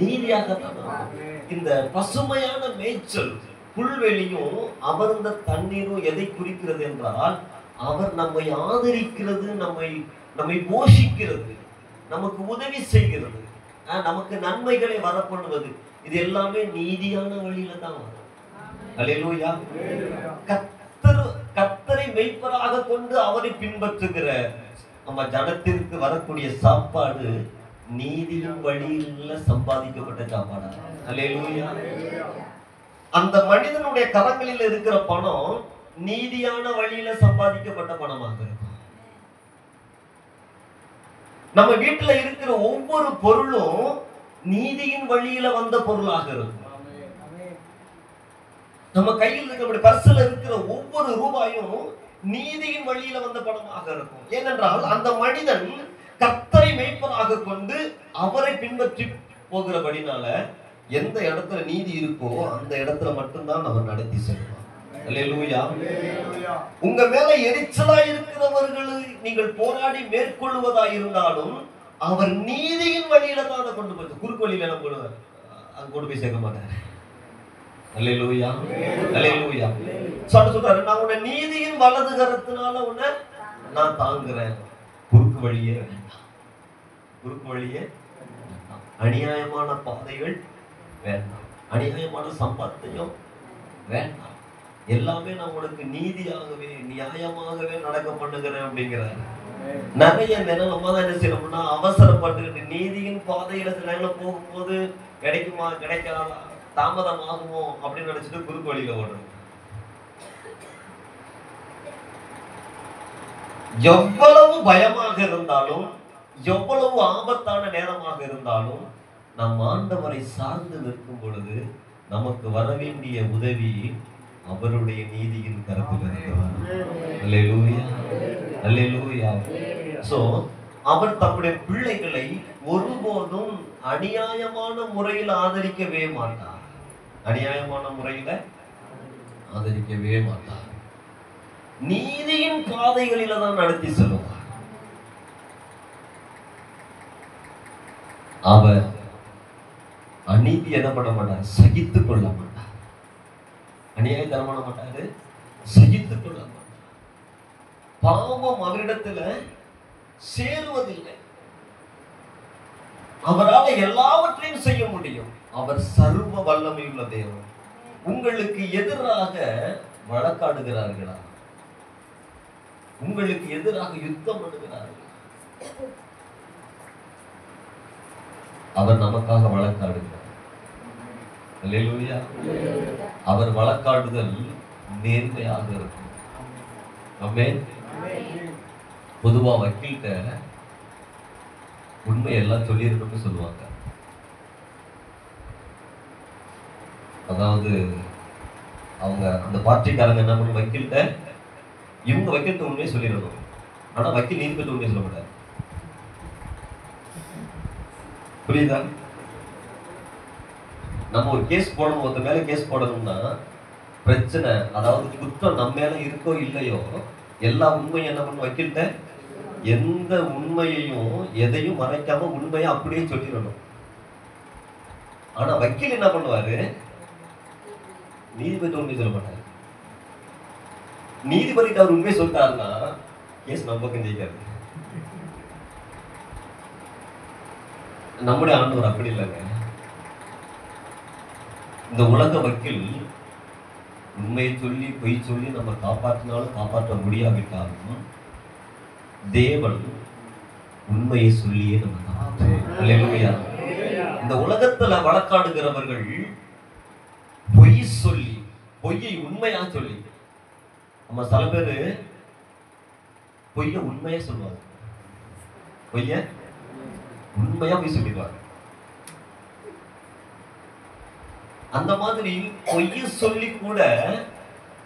நீதியாகத்தான். இந்த பசுமையான மேய்ச்சல் புல்வெளியும் அமர்ந்த தண்ணீரும் எதை குறிக்கிறது என்றால், அவர் நம்மை ஆதரிக்கிறது, நம்மை போஷிக்கிறது, நமக்கு உதவி செய்கிறது, நமக்கு நன்மைகளை வரப்பண்ணுவது. இது எல்லாமே நீதியான வழியில தான் வரும். அல்லேலூயா. கர்த்தரை மெய்ப்பராக கொண்டு அவரை பின்பற்றுகிற நம்ம ஜனத்திற்கு வரக்கூடிய சாப்பாடு நீதியின் வழியில சம்பாதிக்கப்பட்ட சாப்பாடா? அல்லேலூயா. அந்த மனிதனுடைய கரங்களில் இருக்கிற பணம் நீதியான வழியில சம்பாதிக்கப்பட்ட பணமாக இருக்கும். நம்ம வீட்டுல இருக்கிற ஒவ்வொரு பொருளும் நீதியின் வழியில வந்த பொருளாக இருக்கும். நம்ம கையில் இருக்கிற பர்ஸ்ல இருக்கிற ஒவ்வொரு ரூபாயும் நீதியின் வழியில வந்த பணமாக இருக்கும். ஏனென்றால் அந்த மனிதன் கர்த்தரை மேய்ப்பராக கொண்டு அவரை பின்பற்றி போகிறபடினால எந்த இடத்துல நீதி இருக்கோ அந்த இடத்துல மட்டும்தான் அவர் நடத்தி செல்வார். அல்லேலூயா. உங்க மேல எரிச்சலா இருக்கிறவர்களை நீங்கள் போராடி மேற்கொள்வதா இருந்தாலும் அவர் நீதியின் வழியில தான் அதை கொண்டு போய், குறுக்கு வழியில நம்ம அங்க கொண்டு போய் சேர்க்க மாட்டார். அல்லேலூயா, அல்லேலூயா. சொல்றாரு, நான் உன்னை நீதியின் வலது கரத்தினால உன்னை நான் தாங்குறேன். குறுக்கு வழியே வேண்டாம், குறுக்கு வழியே வேண்டாம். அநியாயமான பாதைகள் வேண்டாம், அநியாயமான சம்பாத்தியம் வேண்டாம். எல்லாமே நான் உனக்கு நீதியாகவே நியாயமாகவே நடக்க பண்ணுகிறேன் அப்படிங்கிறார். நிறைய நேரம் நம்ம தான் என்ன செய்யணும்னா அவசரப்பட்டு நீதியின் பாதையில சில நேரம் போகும்போது கிடைக்குமா கிடைக்காதா தாமதமாகுமோ அப்படின்னு நினைச்சிட்டு குறுக்கு வழியில ஓடுறோம். எவ்வளவு பயமாக இருந்தாலும், எவ்வளவு ஆபத்தான நேரமாக இருந்தாலும், நம் ஆண்டவரை சார்ந்து நிற்கும் பொழுது நமக்கு வர வேண்டிய உதவி அவருடைய நீதியின் கரத்தில் இருக்கிறார். அவர் தம்முடைய பிள்ளைகளை ஒருபோதும் அநியாயமான முறையில் ஆதரிக்கவே மாட்டார். அநியாயமான முறையில ஆதரிக்கவே மாட்டார். நீதியின் பாதைகளில தான் நடத்தி செல்வார். அவர் அநீதி என்ன பண்ண மாட்டார், சகித்துக் கொள்ள மாட்டார். அநியாயம் தர பண்ண மாட்டாரு, சகித்துக் கொள்ள மாட்டார். பாவம் அவரிடத்துல சேருவதில்லை. அவரால் எல்லாவற்றையும் செய்ய முடியும். அவர் சர்வ வல்லமையுள்ள தேவன். உங்களுக்கு எதிராக வழக்காடுகிறார்களா? உங்களுக்கு எதிராக யுத்தம் பண்ணுகிறார்கள். அவர் நமக்காக வழக்காடுகிறார். அல்லேலூயா. அவர் வழக்காடுதல் நேர்மையாக இருக்கும். ஆமென். பொதுவா வக்கீல்கிட்ட உண்மையெல்லாம் சொல்லியிருக்கணும்னு சொல்லுவாங்க. அதாவது அவங்க அந்த பார்ட்டிக்காரங்க என்ன பண்ண, வக்கீல்கிட்ட இவங்க வக்கீல்கிட்ட உண்மையை சொல்லிடணும். ஆனா வக்கீல் நீதிபதி உண்மையை சொல்ல மாட்டார். புரியுதா? நம்ம ஒரு கேஸ் போடணும், ஒருத்த மேல கேஸ் போடணும்னா பிரச்சனை, அதாவது குற்றம் நம்ம மேல இருக்கோ இல்லையோ, எல்லா உண்மையும் என்ன பண்ண வக்கீல்கிட்ட எந்த உண்மையையும் எதையும் மறைக்காம உண்மையை அப்படியே சொல்லிடணும். ஆனா வக்கீல் என்ன பண்ணுவாரு, நீதிபதி உண்மையை சொல்ல மாட்டாரு. நீதிபதிக்கு அவர் உண்மையை சொல்லிட்டாருன்னா கேஸ் நம்ம பக்கம் ஜெயிக்காது. நம்முடைய ஆண்டவர் அப்படி இல்லைங்க. இந்த உலக வக்கீல் உண்மையை சொல்லி பொய் சொல்லி நம்ம காப்பாற்றினாலும் காப்பாற்ற முடியாவிட்டாலும் தேவன் உண்மையை சொல்லியே நம்ம காப்பாற்றுவார். இந்த உலகத்துல வழக்காடுகிறவர்கள் பொய் சொல்லி, பொய்யை உண்மையா சொல்லி, நம்ம சில பேரு பொய்ய உண்மையா சொல்லுவாங்க, பொய்ய உண்மையா போய் சொல்லிடுவாங்க. அந்த மாதிரி பொய்ய சொல்லி கூட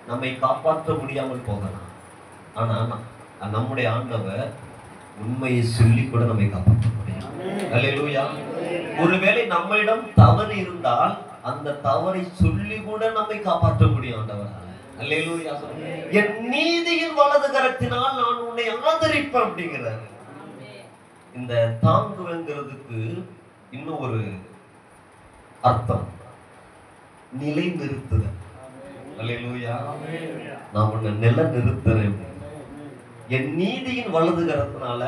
நம்மை காப்பாற்ற முடியாமல் போகலாம். ஆனா நம்முடைய ஆண்டவர் உண்மையை சொல்லி கூட நம்மை காப்பாற்ற முடியும். அல்லேலூயா. ஒருவேளை நம்மிடம் தவறு இருந்தால் அந்த தவறை சொல்லி கூட நம்மை காப்பாற்ற முடியும் ஆண்டவரால். அல்லேலூயா. என் நீதியின் வலது கரத்தினால் நான் உன்னை ஆதரிப்பேன் அப்படிங்கிறார். இந்த தாங்குங்கிறதுக்கு இன்னும் ஒரு அர்த்தம், நிலை நிறுத்துதல். அல்லேலூயா. நான் உன்னை நில நிறுத்துறேன். என் நீதியின் வலது கரத்தினால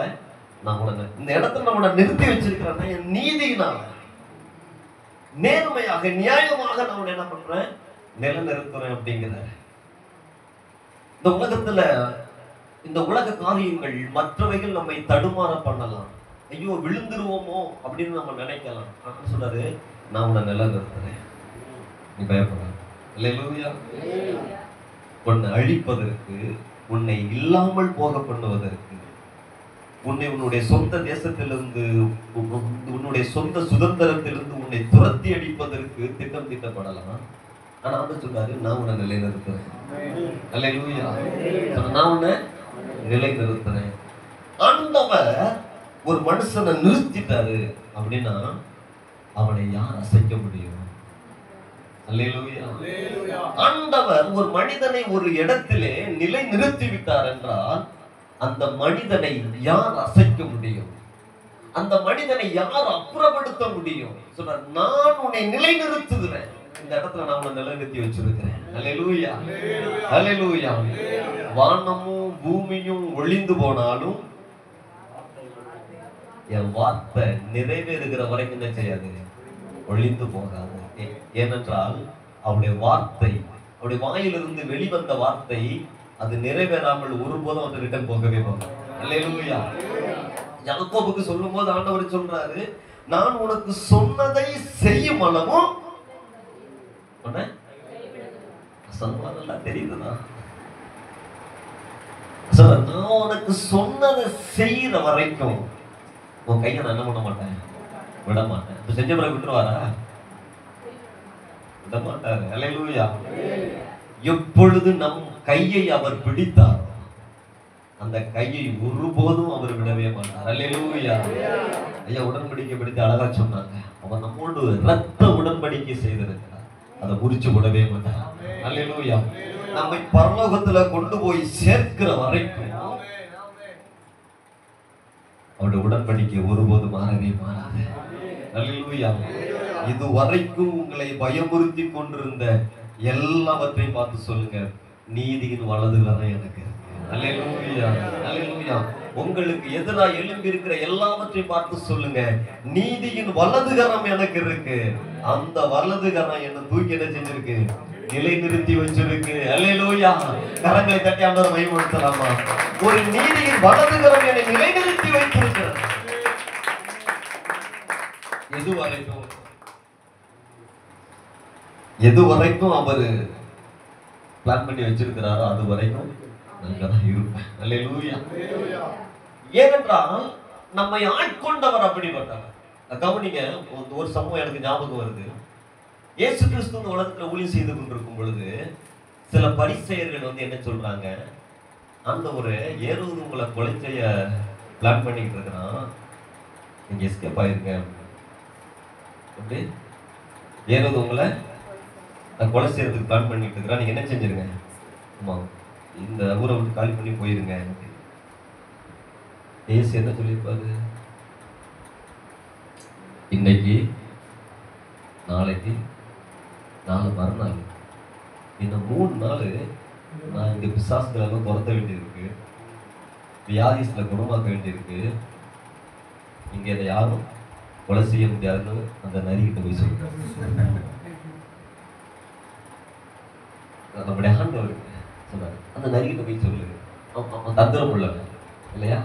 நான் உன்னை இந்த இடத்துல நான் உன்னை நிறுத்தி வச்சிருக்கிறேன்னா என் நீதியினால, நேர்மையாக நியாயமாக நான் உன்னை என்ன பண்றேன், நில நிறுத்துறேன் அப்படிங்கிற. இந்த உலகத்துல இந்த உலக காரியங்கள் மற்றவைகள் நம்மை தடுமாற பண்ணலாம். ஐயோ விழுந்துருவோமோ அப்படின்னு நம்ம நினைக்கலாம். ஆனா சொல்றாரு, நான் உன்னை நில நிறுத்துறேன், நீ பயப்பட. அல்லேலூயா. உன்னை அழிப்பதற்கு, உன்னை இல்லாமல் போக பண்ணுவதற்கு, உன்னை உன்னுடைய சொந்த தேசத்திலிருந்து, உன்னுடைய சொந்த சுதந்திரத்திலிருந்து உன்னை துரத்தி அடிப்பதற்கு திட்டம் தீட்டப்படலாம். ஆனா அவர் சொல்றாரு, நான் உன்னை நிலைநிறுத்துறேன். அல்லேலூயா. நான் உன்னை நிலைநிறுத்துறேன். ஆண்டவர் ஒரு மனுஷனை நிறுத்திட்டாரு அப்படின்னா அவனை யார் அசைக்க முடியும்? அல்லேலூயா. ஆண்டவர் ஒரு மனிதனை ஒரு இடத்திலே நிலை நிறுத்தி விட்டார் என்றால் அந்த மனிதனை யார் அசைக்க முடியும்? அந்த மனிதனை யார் அப்புறப்படுத்த முடியும்? சொல்றார், நான் உன்னை நிலை நிறுத்துகிறேன். இந்த இடத்துல நான் உன்னை நிலைநிறுத்தி வச்சிருக்கிறேன். அல்லேலூயா. அல்லேலூயா. வானமும் பூமியும் ஒளிந்து போனாலும் என் வார்த்தை நிறைவேறுகிற வரைக்கும் என்ன செய்யாது, ஒளிந்து போகாது. ஏனென்றால் அவருடைய வார்த்தை, அவருடைய வாயிலிருந்து வெளிவந்த வார்த்தை, அது நிறைவேறாமல் ஒருபோதும் வந்து ரிட்டர்ன் போகவே போகாது. அல்லேலூயா. யாக்கோபுக்கு சொல்லும் போது ஆண்டவர் சொல்றாரு, நான் உனக்கு சொன்னதை செய்யும் அளவும் சன்மானெல்லாம் தெரியுதுதான். சொல்றாரு, நான் உனக்கு சொன்னதை செய்யற வரைக்கும் உன் கையை நான் என்ன பண்ண மாட்டேன், விட மாட்டேன். இப்ப செஞ்ச பிறகு விட்டுருவாரா? விட மாட்டாரு. அல்லேலூயா. எப்பொழுது நம் கையை அவர் பிடித்தார், அந்த கையை ஒருபோதும் அவர் விடவே மாட்டார். அல்லேலூயா. ஐயா உடன்படிக்கை பிடித்து அழகா சொன்னாங்க, அவர் நம்மோடு ரத்த உடன்படிக்கை செய்திருக்கிறார், அதை முறிச்சு விடவே மாட்டார். அல்லேலூயா. நம்மை பரலோகத்துல கொண்டு போய் சேர்க்கிற வரைக்கும் அவருடைய உடன்படிக்கை ஒருபோது மாறவே மாறாது. அல்லேலூயா. இது வரைக்கும் உங்களை பயமுறுத்தி கொண்டிருந்த எல்லாவற்றையும் பார்த்து சொல்லுங்க, நீதியின் வலது கரம் எனக்கு இருக்கு. அல்லேலூயா. அல்லேலூயா. உங்களுக்கு எதிராக எழும்பி இருக்கிற எல்லாவற்றையும் பார்த்து சொல்லுங்க, நீதியின் வலது கரம் எனக்கு இருக்கு. அந்த வலது கரம் என்ன தூக்கி என்ன செஞ்சிருக்கு, நிலை நிறுத்தி வச்சிருக்கு. அல்லேலூயா. கரங்களை தட்டி ஆண்டவரை மகிமைப்படுத்தலாமா? ஒரு நீதியின் வலது கரம் என்னை நிலை நிறுத்தி வைத்திருக்கிறது. எது வரைக்கும் அவரு பிளான் பண்ணி வச்சிருக்கிறாரோ அது வரைக்கும் நாங்கதான் இருப்பேன். அல்லேலூயா. ஏனென்றால் நம்மை ஆட்கொண்டவர் அப்படிப்பட்டவர். கவனிங்க, ஒரு சம்பவம் எனக்கு ஞாபகம் வருது. இயேசு கிறிஸ்து இந்த உலகத்துல ஊழியம் செய்து கொண்டிருக்கும் பொழுது சில பரிசேயர்கள் வந்து என்ன சொல்றாங்க, ஆண்டவரே, ஏரோது உங்களை கொலை செய்ய பிளான் பண்ணிட்டு இருக்கிறான், நீங்க எஸ்கேப் ஆயிருங்க. அப்படி ஏரோது உங்களை கொலை செய்யறதுக்கு பிளான் பண்ணிட்டு இருக்கிறான், நீங்க என்ன செஞ்சிருங்க, ஆமா இந்த ஊரை விட்டு காலி பண்ணி போயிருங்க. இயேசு என்ன சொல்லியிருப்பாரு, இன்னைக்கு நாளைக்கு நாலு மறுநாள், இன்னும் 3 நாள் நான் இங்க பிசாசுகளெல்லாம் துரத்த வேண்டியிருக்கு, வியாதிஸ்ல குணமாக்க வேண்டியிருக்கு, இங்க இதை யாரும் கொலை செய்ய முடியாதுன்னு அந்த நரிகிட்ட போய் சொல்றாங்க. நம்முடைய ஆண்டவர் சொன்னாரு, அந்த நரிகிட்ட போய் சொல்லு, அவன் தந்திரம் உள்ளவன் இல்லையா,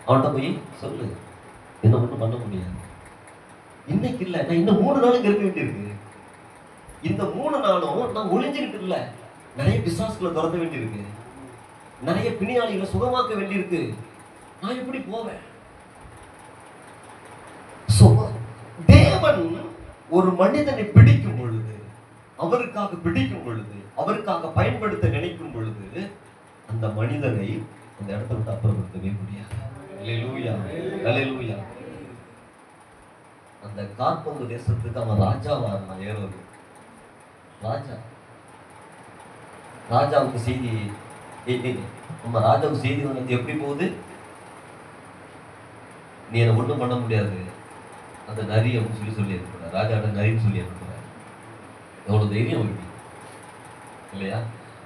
அவன்கிட்ட போய் சொல்லு, என்ன ஒன்றும் பண்ண முடியாது. இன்னைக்கு இல்லை, நான் இன்னும் 3 நாளும் இருக்க வேண்டியிருக்கு. இந்த 3 நாளும் நான் ஒளிஞ்சுக்கிட்டு இல்லை, நிறைய பிசாசுகளை துரத்த வேண்டியிருக்கு, நிறைய பிணியாளிகளை சுகமாக்க வேண்டியிருக்கு, நான் எப்படி போவேன்? தேவன் ஒரு மனிதனை பிடிக்கும் பொழுது, அவருக்காக பிடிக்கும் பொழுது, அவருக்காக பயன்படுத்த நினைக்கும் பொழுது, அந்த மனிதனை அந்த இடத்தை விட்டு அப்புறப்படுத்தவே முடியாது. அல்லேலூயா. அல்லேலூயா. அந்த காற்பங்கு தேசத்துக்கு அவன் ராஜாவா இருந்தான். ஏரோது ராஜா. ராஜாவுக்கு செய்தி, நம்ம ராஜாவுக்கு செய்தி வந்து எப்படி போகுது, நீ என்ன ஒண்ணும் பண்ண முடியாது, அந்த நரி அப்படின்னு சொல்லி இருக்கிறார். ராஜாவோட நரின்னு சொல்லி இருக்கிறார். எவ்வளவு தைரியம் இருக்கு இல்லையா?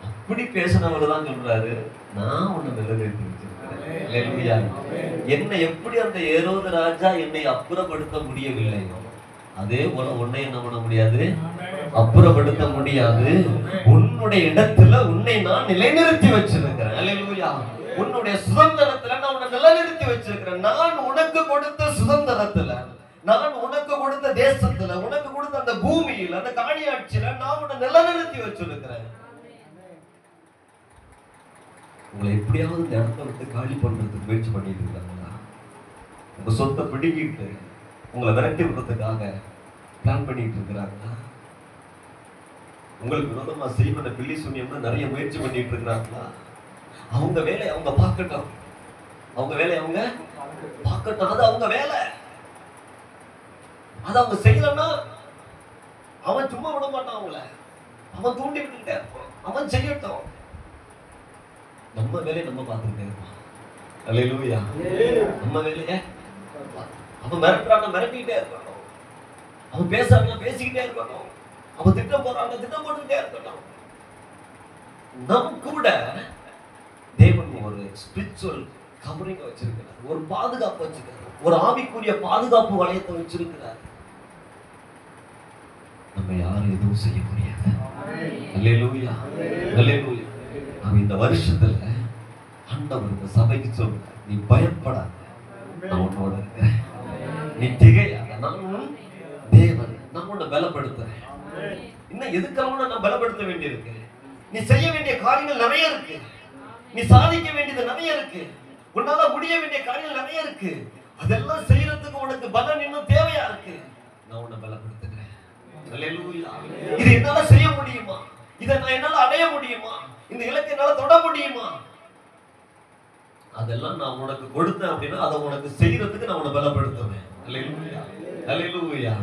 அப்படி பேசினவர் தான் சொல்றாரு, நான் உன்னை நிலைநிறுத்தி வச்சிருக்கிறேன். என்னை எப்படி அந்த ஏரோது ராஜா என்னை அப்புறப்படுத்த முடியவில்லையோ, அதே போல உன்னை என்ன பண்ண முடியாது, அப்புறப்படுத்த முடியாது. உன்னுடைய இடத்துல உன்னை நான் நிலைநிறுத்தி வச்சிருக்கிறேன். அல்லேலூயா. உன்னுடைய சுதந்திரத்துல நான் உன்னை நிலைநிறுத்தி வச்சிருக்கிறேன். நான் உனக்கு கொடுத்த சுதந்திரத்துல, நான் உனக்கு கொடுத்த தேசத்துல, உனக்கு கொடுத்த அந்த பூமியில, அந்த காணியாட்சியில நான் உன்னை நிலைநிறுத்தி வச்சிருக்கிறேன். உங்களை எப்படியாவது இந்த இடத்தை விட்டு காலி பண்றதுக்கு முயற்சி பண்ணிட்டு இருக்காங்களா? உங்க சொத்தை பிடிக்கிட்டு உங்களை விரட்டி விடுறதுக்காக பிளான் பண்ணிட்டு இருக்கிறாங்களா? உங்களுக்கு விரோதமா செய்வன பில்லி சூன்யம்னு நிறைய முயற்சி பண்ணிட்டு இருக்கிறாங்களா? அவங்க வேலையை அவங்க பார்க்கட்டும், அவங்க வேலையை அவங்க பார்க்கட்டும், அது அவங்க வேலை. அதை அவங்க செய்யலன்னா அவன் சும்மா விட மாட்டான், அவங்கள அவன் தூண்டி விட்டுட்டே இருப்பான். அவன் செய்யட்டும், நம்ம வேலையை நம்ம பார்த்துக்கிட்டே இருப்பான். அல்லேலூயா. நம்ம வேலையை அவன் மிரட்டுறான மிரட்டிக்கிட்டே இருக்கணும், அவன் பேசுறாங்க பேசிக்கிட்டே இருக்கணும், அவன் திட்டம் போறாங்க திட்டம் போட்டுக்கிட்டே இருக்கணும். நம் கூட தேவன் ஒரு ஸ்பிரிச்சுவல் கவரிங் வச்சிருக்கிறார், ஒரு பாதுகாப்பு வச்சிருக்கிறார், ஒரு ஆவிக்குரிய பாதுகாப்பு வளையத்தை வச்சிருக்கிறார். நம்ம யாரும் எதுவும் செய்ய முடியாது. அல்லேலூயா. அல்லேலூயா. அவன் இந்த வருஷத்துல ஆண்டவர் இந்த சபைக்கு சொல்றார், நீ பயப்படாத, நான் உன்னோட இருக்கிறேன், நீ திகையாத, நான் தேவன், நான் உன்னை பலப்படுத்துறேன். இன்னும் எதுக்கெல்லாம் நான் பலப்படுத்த வேண்டியிருக்கு, நீ செய்ய வேண்டிய காரியங்கள் நிறைய இருக்கு. நீ சாதிக்க வேண்டியது நிறைய இருக்கு, உன்னால முடிய வேண்டிய காரியங்கள் நிறைய இருக்கு. அதெல்லாம் செய்யறதுக்கு உனக்கு பலன் இன்னும் தேவையா இருக்கு. நான் உன்னை பலப்படுத்துகிறேன். அல்லேலூயா. இது என்னால செய்ய முடியுமா? இதை நான் என்னால அடைய முடியுமா? இந்த இலக்கை என்னால தொட முடியுமா? அதெல்லாம் நான் உனக்கு கொடுத்தேன் அப்படின்னா அதை உனக்கு செய்யறதுக்கு நான் உன்னை பலப்படுத்துவேன். அல்லேலூயா. அல்லேலூயா.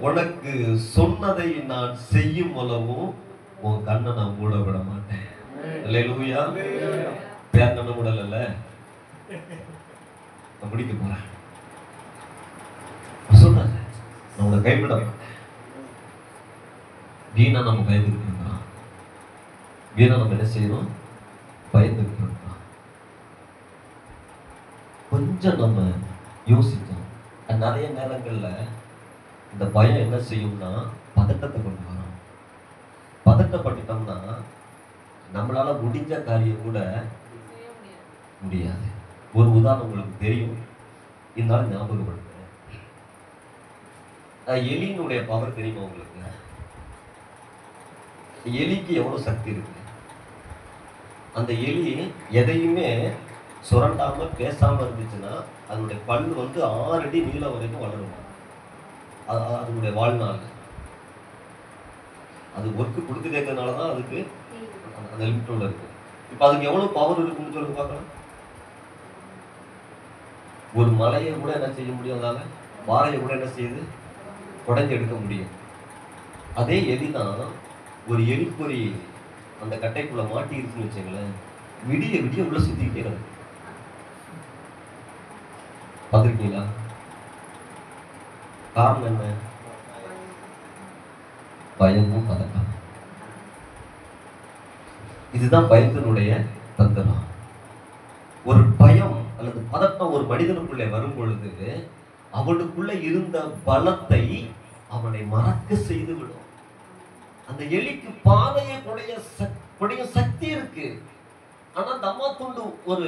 உனக்கு சொன்னதை நான் செய்யும் அளவும் உன் கண்ணை நான் மூட விட மாட்டேன். அல்லேலூயா. பேர் கண்ணை மூடல, நான் முடிக்க போறேன். சொன்னாங்க நான் உன்னை கைவிட மாட்டேன். வீணா நம்ம பயந்துக்கிட்டு இருக்கிறோம். வீணா நம்ம என்ன செய்யணும்? பயந்துக்கிட்டு இருக்கிறோம். கொஞ்சம் நம்ம யோசித்தோம். நிறைய நேரங்கள்ல இந்த பயம் என்ன செய்யும்னா பதட்டத்தை கொண்டு வரும். பதட்டப்பட்டுட்டோம்னா நம்மளால முடிஞ்ச காரியம் கூட முடியாது. ஒரு உதாரணம் உங்களுக்கு தெரியும், இருந்தாலும் ஞாபகப்படுத்துறேன். எலியினுடைய பவர் தெரியுமா உங்களுக்கு? எலிக்கு எவ்வளவு சக்தி இருக்கு. அந்த எலி எதையுமே சுரண்டாம பேசாம இருந்துச்சுன்னா அதனுடைய பல்லு 6 அடி நீளம் வரைக்கும் வளரும். அதனுடைய வாழ்நாள் அது ஒர்க்கு கொடுத்து கேட்கறதுனாலதான் அதுக்கு அந்த லிமிட்டோட இருக்கு. இப்ப அதுக்கு எவ்வளவு பவர் இருக்குன்னு சொல்லி பார்க்கலாம். ஒரு மலையை கூட என்ன செய்ய முடியும், அதால பாறையை கூட என்ன செய்யுது, உடைஞ்சு எடுக்க முடியும். அதே எலிதான் ஒரு எலிப்பொறி அந்த கட்டைக்குள்ள மாட்டி இருக்குன்னு வச்சுங்களேன், விடிய விடிய உள்ள சுத்திக்கிட்டே இருக்கும். பார்த்திருக்கீங்களா? காரணம் என்ன? பயமும் பதட்டம். இதுதான் பயத்தினுடைய தந்திரம். ஒரு பயம் அல்லது பதட்டம் ஒரு மனிதனுக்குள்ளே வரும் பொழுது அவனுக்குள்ள இருந்த பலத்தை அவனை மறக்க செய்து விடும். அந்த எலிக்கு பாதையை குடைய சக்தி இருக்கு. ஆனா தம்மா துண்டு ஒரு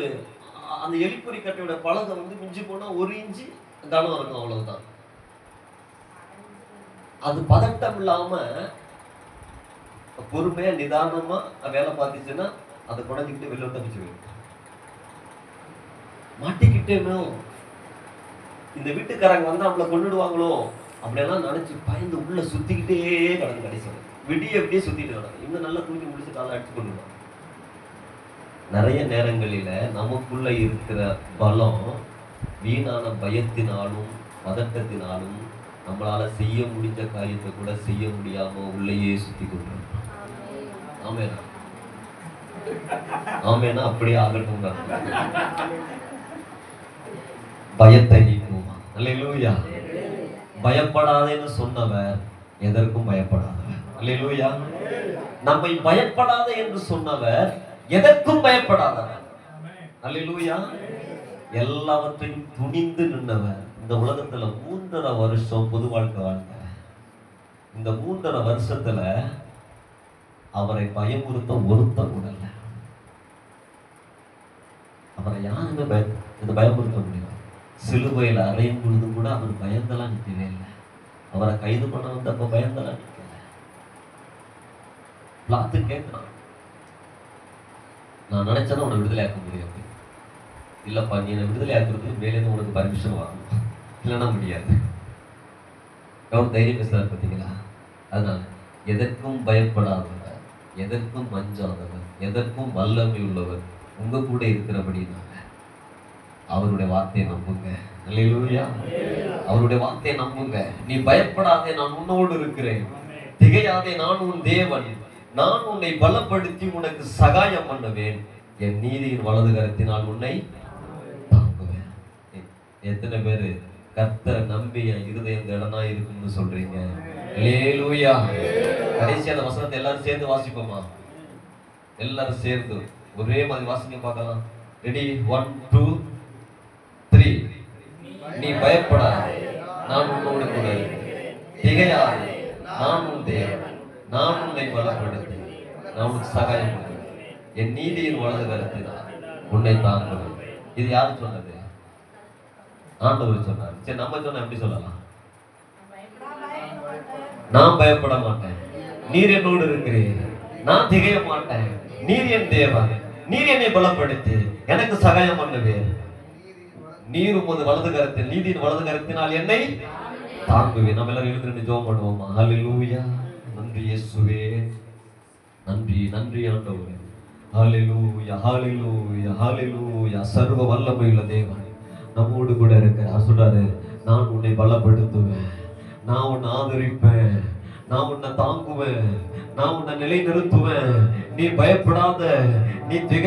அந்த எலிப்பொறி கட்டையோட பழத்தை மிஞ்சி போனா 1 இன்ச்சு கனம் இருக்கும், அவ்வளவுதான். அது பதட்டம் இல்லாம பொறுமையா நிதானமா வேலை பார்த்துச்சுன்னா அதை குறைஞ்சிக்கிட்டு வெளில தப்பிச்சு போயிடும். மாட்டிக்கிட்டேனோ, இந்த வீட்டுக்காரங்க நம்மளை கொண்டுடுவாங்களோ அப்படியெல்லாம் நினைச்சு பயந்து உள்ள சுத்திக்கிட்டே கிடக்கு. கடைசி விடிய அப்படியே சுத்திட்டு கிடக்கு. இன்னும் நல்லா தூக்கி முடிச்சு காலை அடிச்சு கொண்டுடுவாங்க. நிறைய நேரங்களில நமக்குள்ள இருக்கிற பலம் வீணான பயத்தினாலும் பதட்டத்தினாலும் நம்மளால செய்ய முடிஞ்ச காரியத்தை கூட செய்ய முடியாம உள்ளேயே சுத்தி கொண்டிருக்கோம். ஆமேனா? ஆமேனா? அப்படியே ஆகட்டும். பயத்தை நீக்குமா? அல்லேலூயா. பயப்படாதேன்னு சொன்னவர் எதற்கும் பயப்படாதவர். அல்லேலூயா. நம்மை பயப்படாத என்று சொன்னவர் எதற்கும் பயப்படாதவர். அல்லேலூயா. எல்லாவற்றையும் துணிந்து நின்றவர். இந்த உலகத்துல 3.5 வருஷம் பொது வாழ்க்கை வாழ்ந்த இந்த 3.5 வருஷத்துல அவரை பயமுறுத்த ஒருத்தர் கூட இல்லை. அவரை யாருமே பயமுறுத்த முடியும். சிலுவையில் அறையும் பொழுது கூட அவர் பயந்தெல்லாம் நிற்கவே இல்லை. அவரை கைது பண்ண வந்தப்ப பயந்தெல்லாம் நிற்கல. பிளாத்து கேட்கிறான், நான் நினைச்சதான் உன்னை விடுதலை ஆக்க முடியும். இல்லப்பா, நீ என்னை விடுதலை ஆக்குறதுக்கு மேலேருந்து உனக்கு பர்மிஷன் வாங்கணும், இல்லைன்னா முடியாது. எவ்வளவு தைரியம் பேசுறாரு பார்த்தீங்களா? அதனால எதற்கும் பயப்படாதவர், எதற்கும் அஞ்சாதவர், எதற்கும் வல்லமை உள்ளவர் உங்க கூட இருக்கிறபடினால அவருடைய வார்த்தையை நம்புங்க. அல்லேலூயா. அவருடைய வார்த்தையை நம்புங்க. நீ பயப்படாதே, நான் உன்னோடு இருக்கிறேன். திகையாதே, நான் உன் தேவன். நான் உன்னை பலப்படுத்தி உனக்கு சகாயம் பண்ணுவேன். என் நீதியின் வலது கரத்தினால் உன்னை தாங்குவேன். எத்தனை பேரு கர்த்தரை நம்பி என் இருதயம் திடனா இருக்குன்னு சொல்றீங்க? அல்லேலூயா. கடைசி அந்த வசனத்தை எல்லாரும் சேர்ந்து வாசிப்போமா? எல்லாரும் சேர்ந்து ஒரே மாதிரி வாசிக்க பார்க்கலாம். ரெடி? 1 2 3. நீ பயப்படாதே, நான் உன்னோடு கூட இருக்கிறேன். திகையாதே, நான் உன் தேவன். நான் உன்னை பலப்படுத்தி நான் உனக்கு சகாயம் பண்ணுவேன். என் நீதியின் வலது கரத்தினால் உன்னை தாங்குவேன். இது யாரு சொன்னது? ஆண்டவர் சொன்னார். சரி, நம்ம சொன்ன எப்படி சொல்லலாம்? நான் பயப்பட மாட்டேன், நீர் என்னோடு இருக்கிறீர். நான் திகைய மாட்டேன், நீர் என் தேவன். நீர் என்னை பலப்படுத்தி எனக்கு சகாயம் பண்ணுவேன். நீர் உமது வலது கரத்தில், நீதியின் வலது கரத்தினால் என்னை தாங்குவேன். நம்ம எல்லாரும் எழுந்து ஜெபம் பண்ணுவோமா? ஹல்லேலூயா. நன்றி இயேசுவே, நன்றி நன்றி ஆண்டவரே. ஹல்லேலூயா ஹல்லேலூயா ஹல்லேலூயா. சர்வ வல்லமையுள்ள தேவன் நம்மோடு கூட இருக்கிறார். சொல்றாரு, நான் உன்னை பலப்படுத்துவேன், நான் உன்னை ஆதரிப்பேன், நான் உன்னை தாங்குவேன், நான் உன்னை நிலைநிறுத்துவேன். நீ பயப்படாத, நீ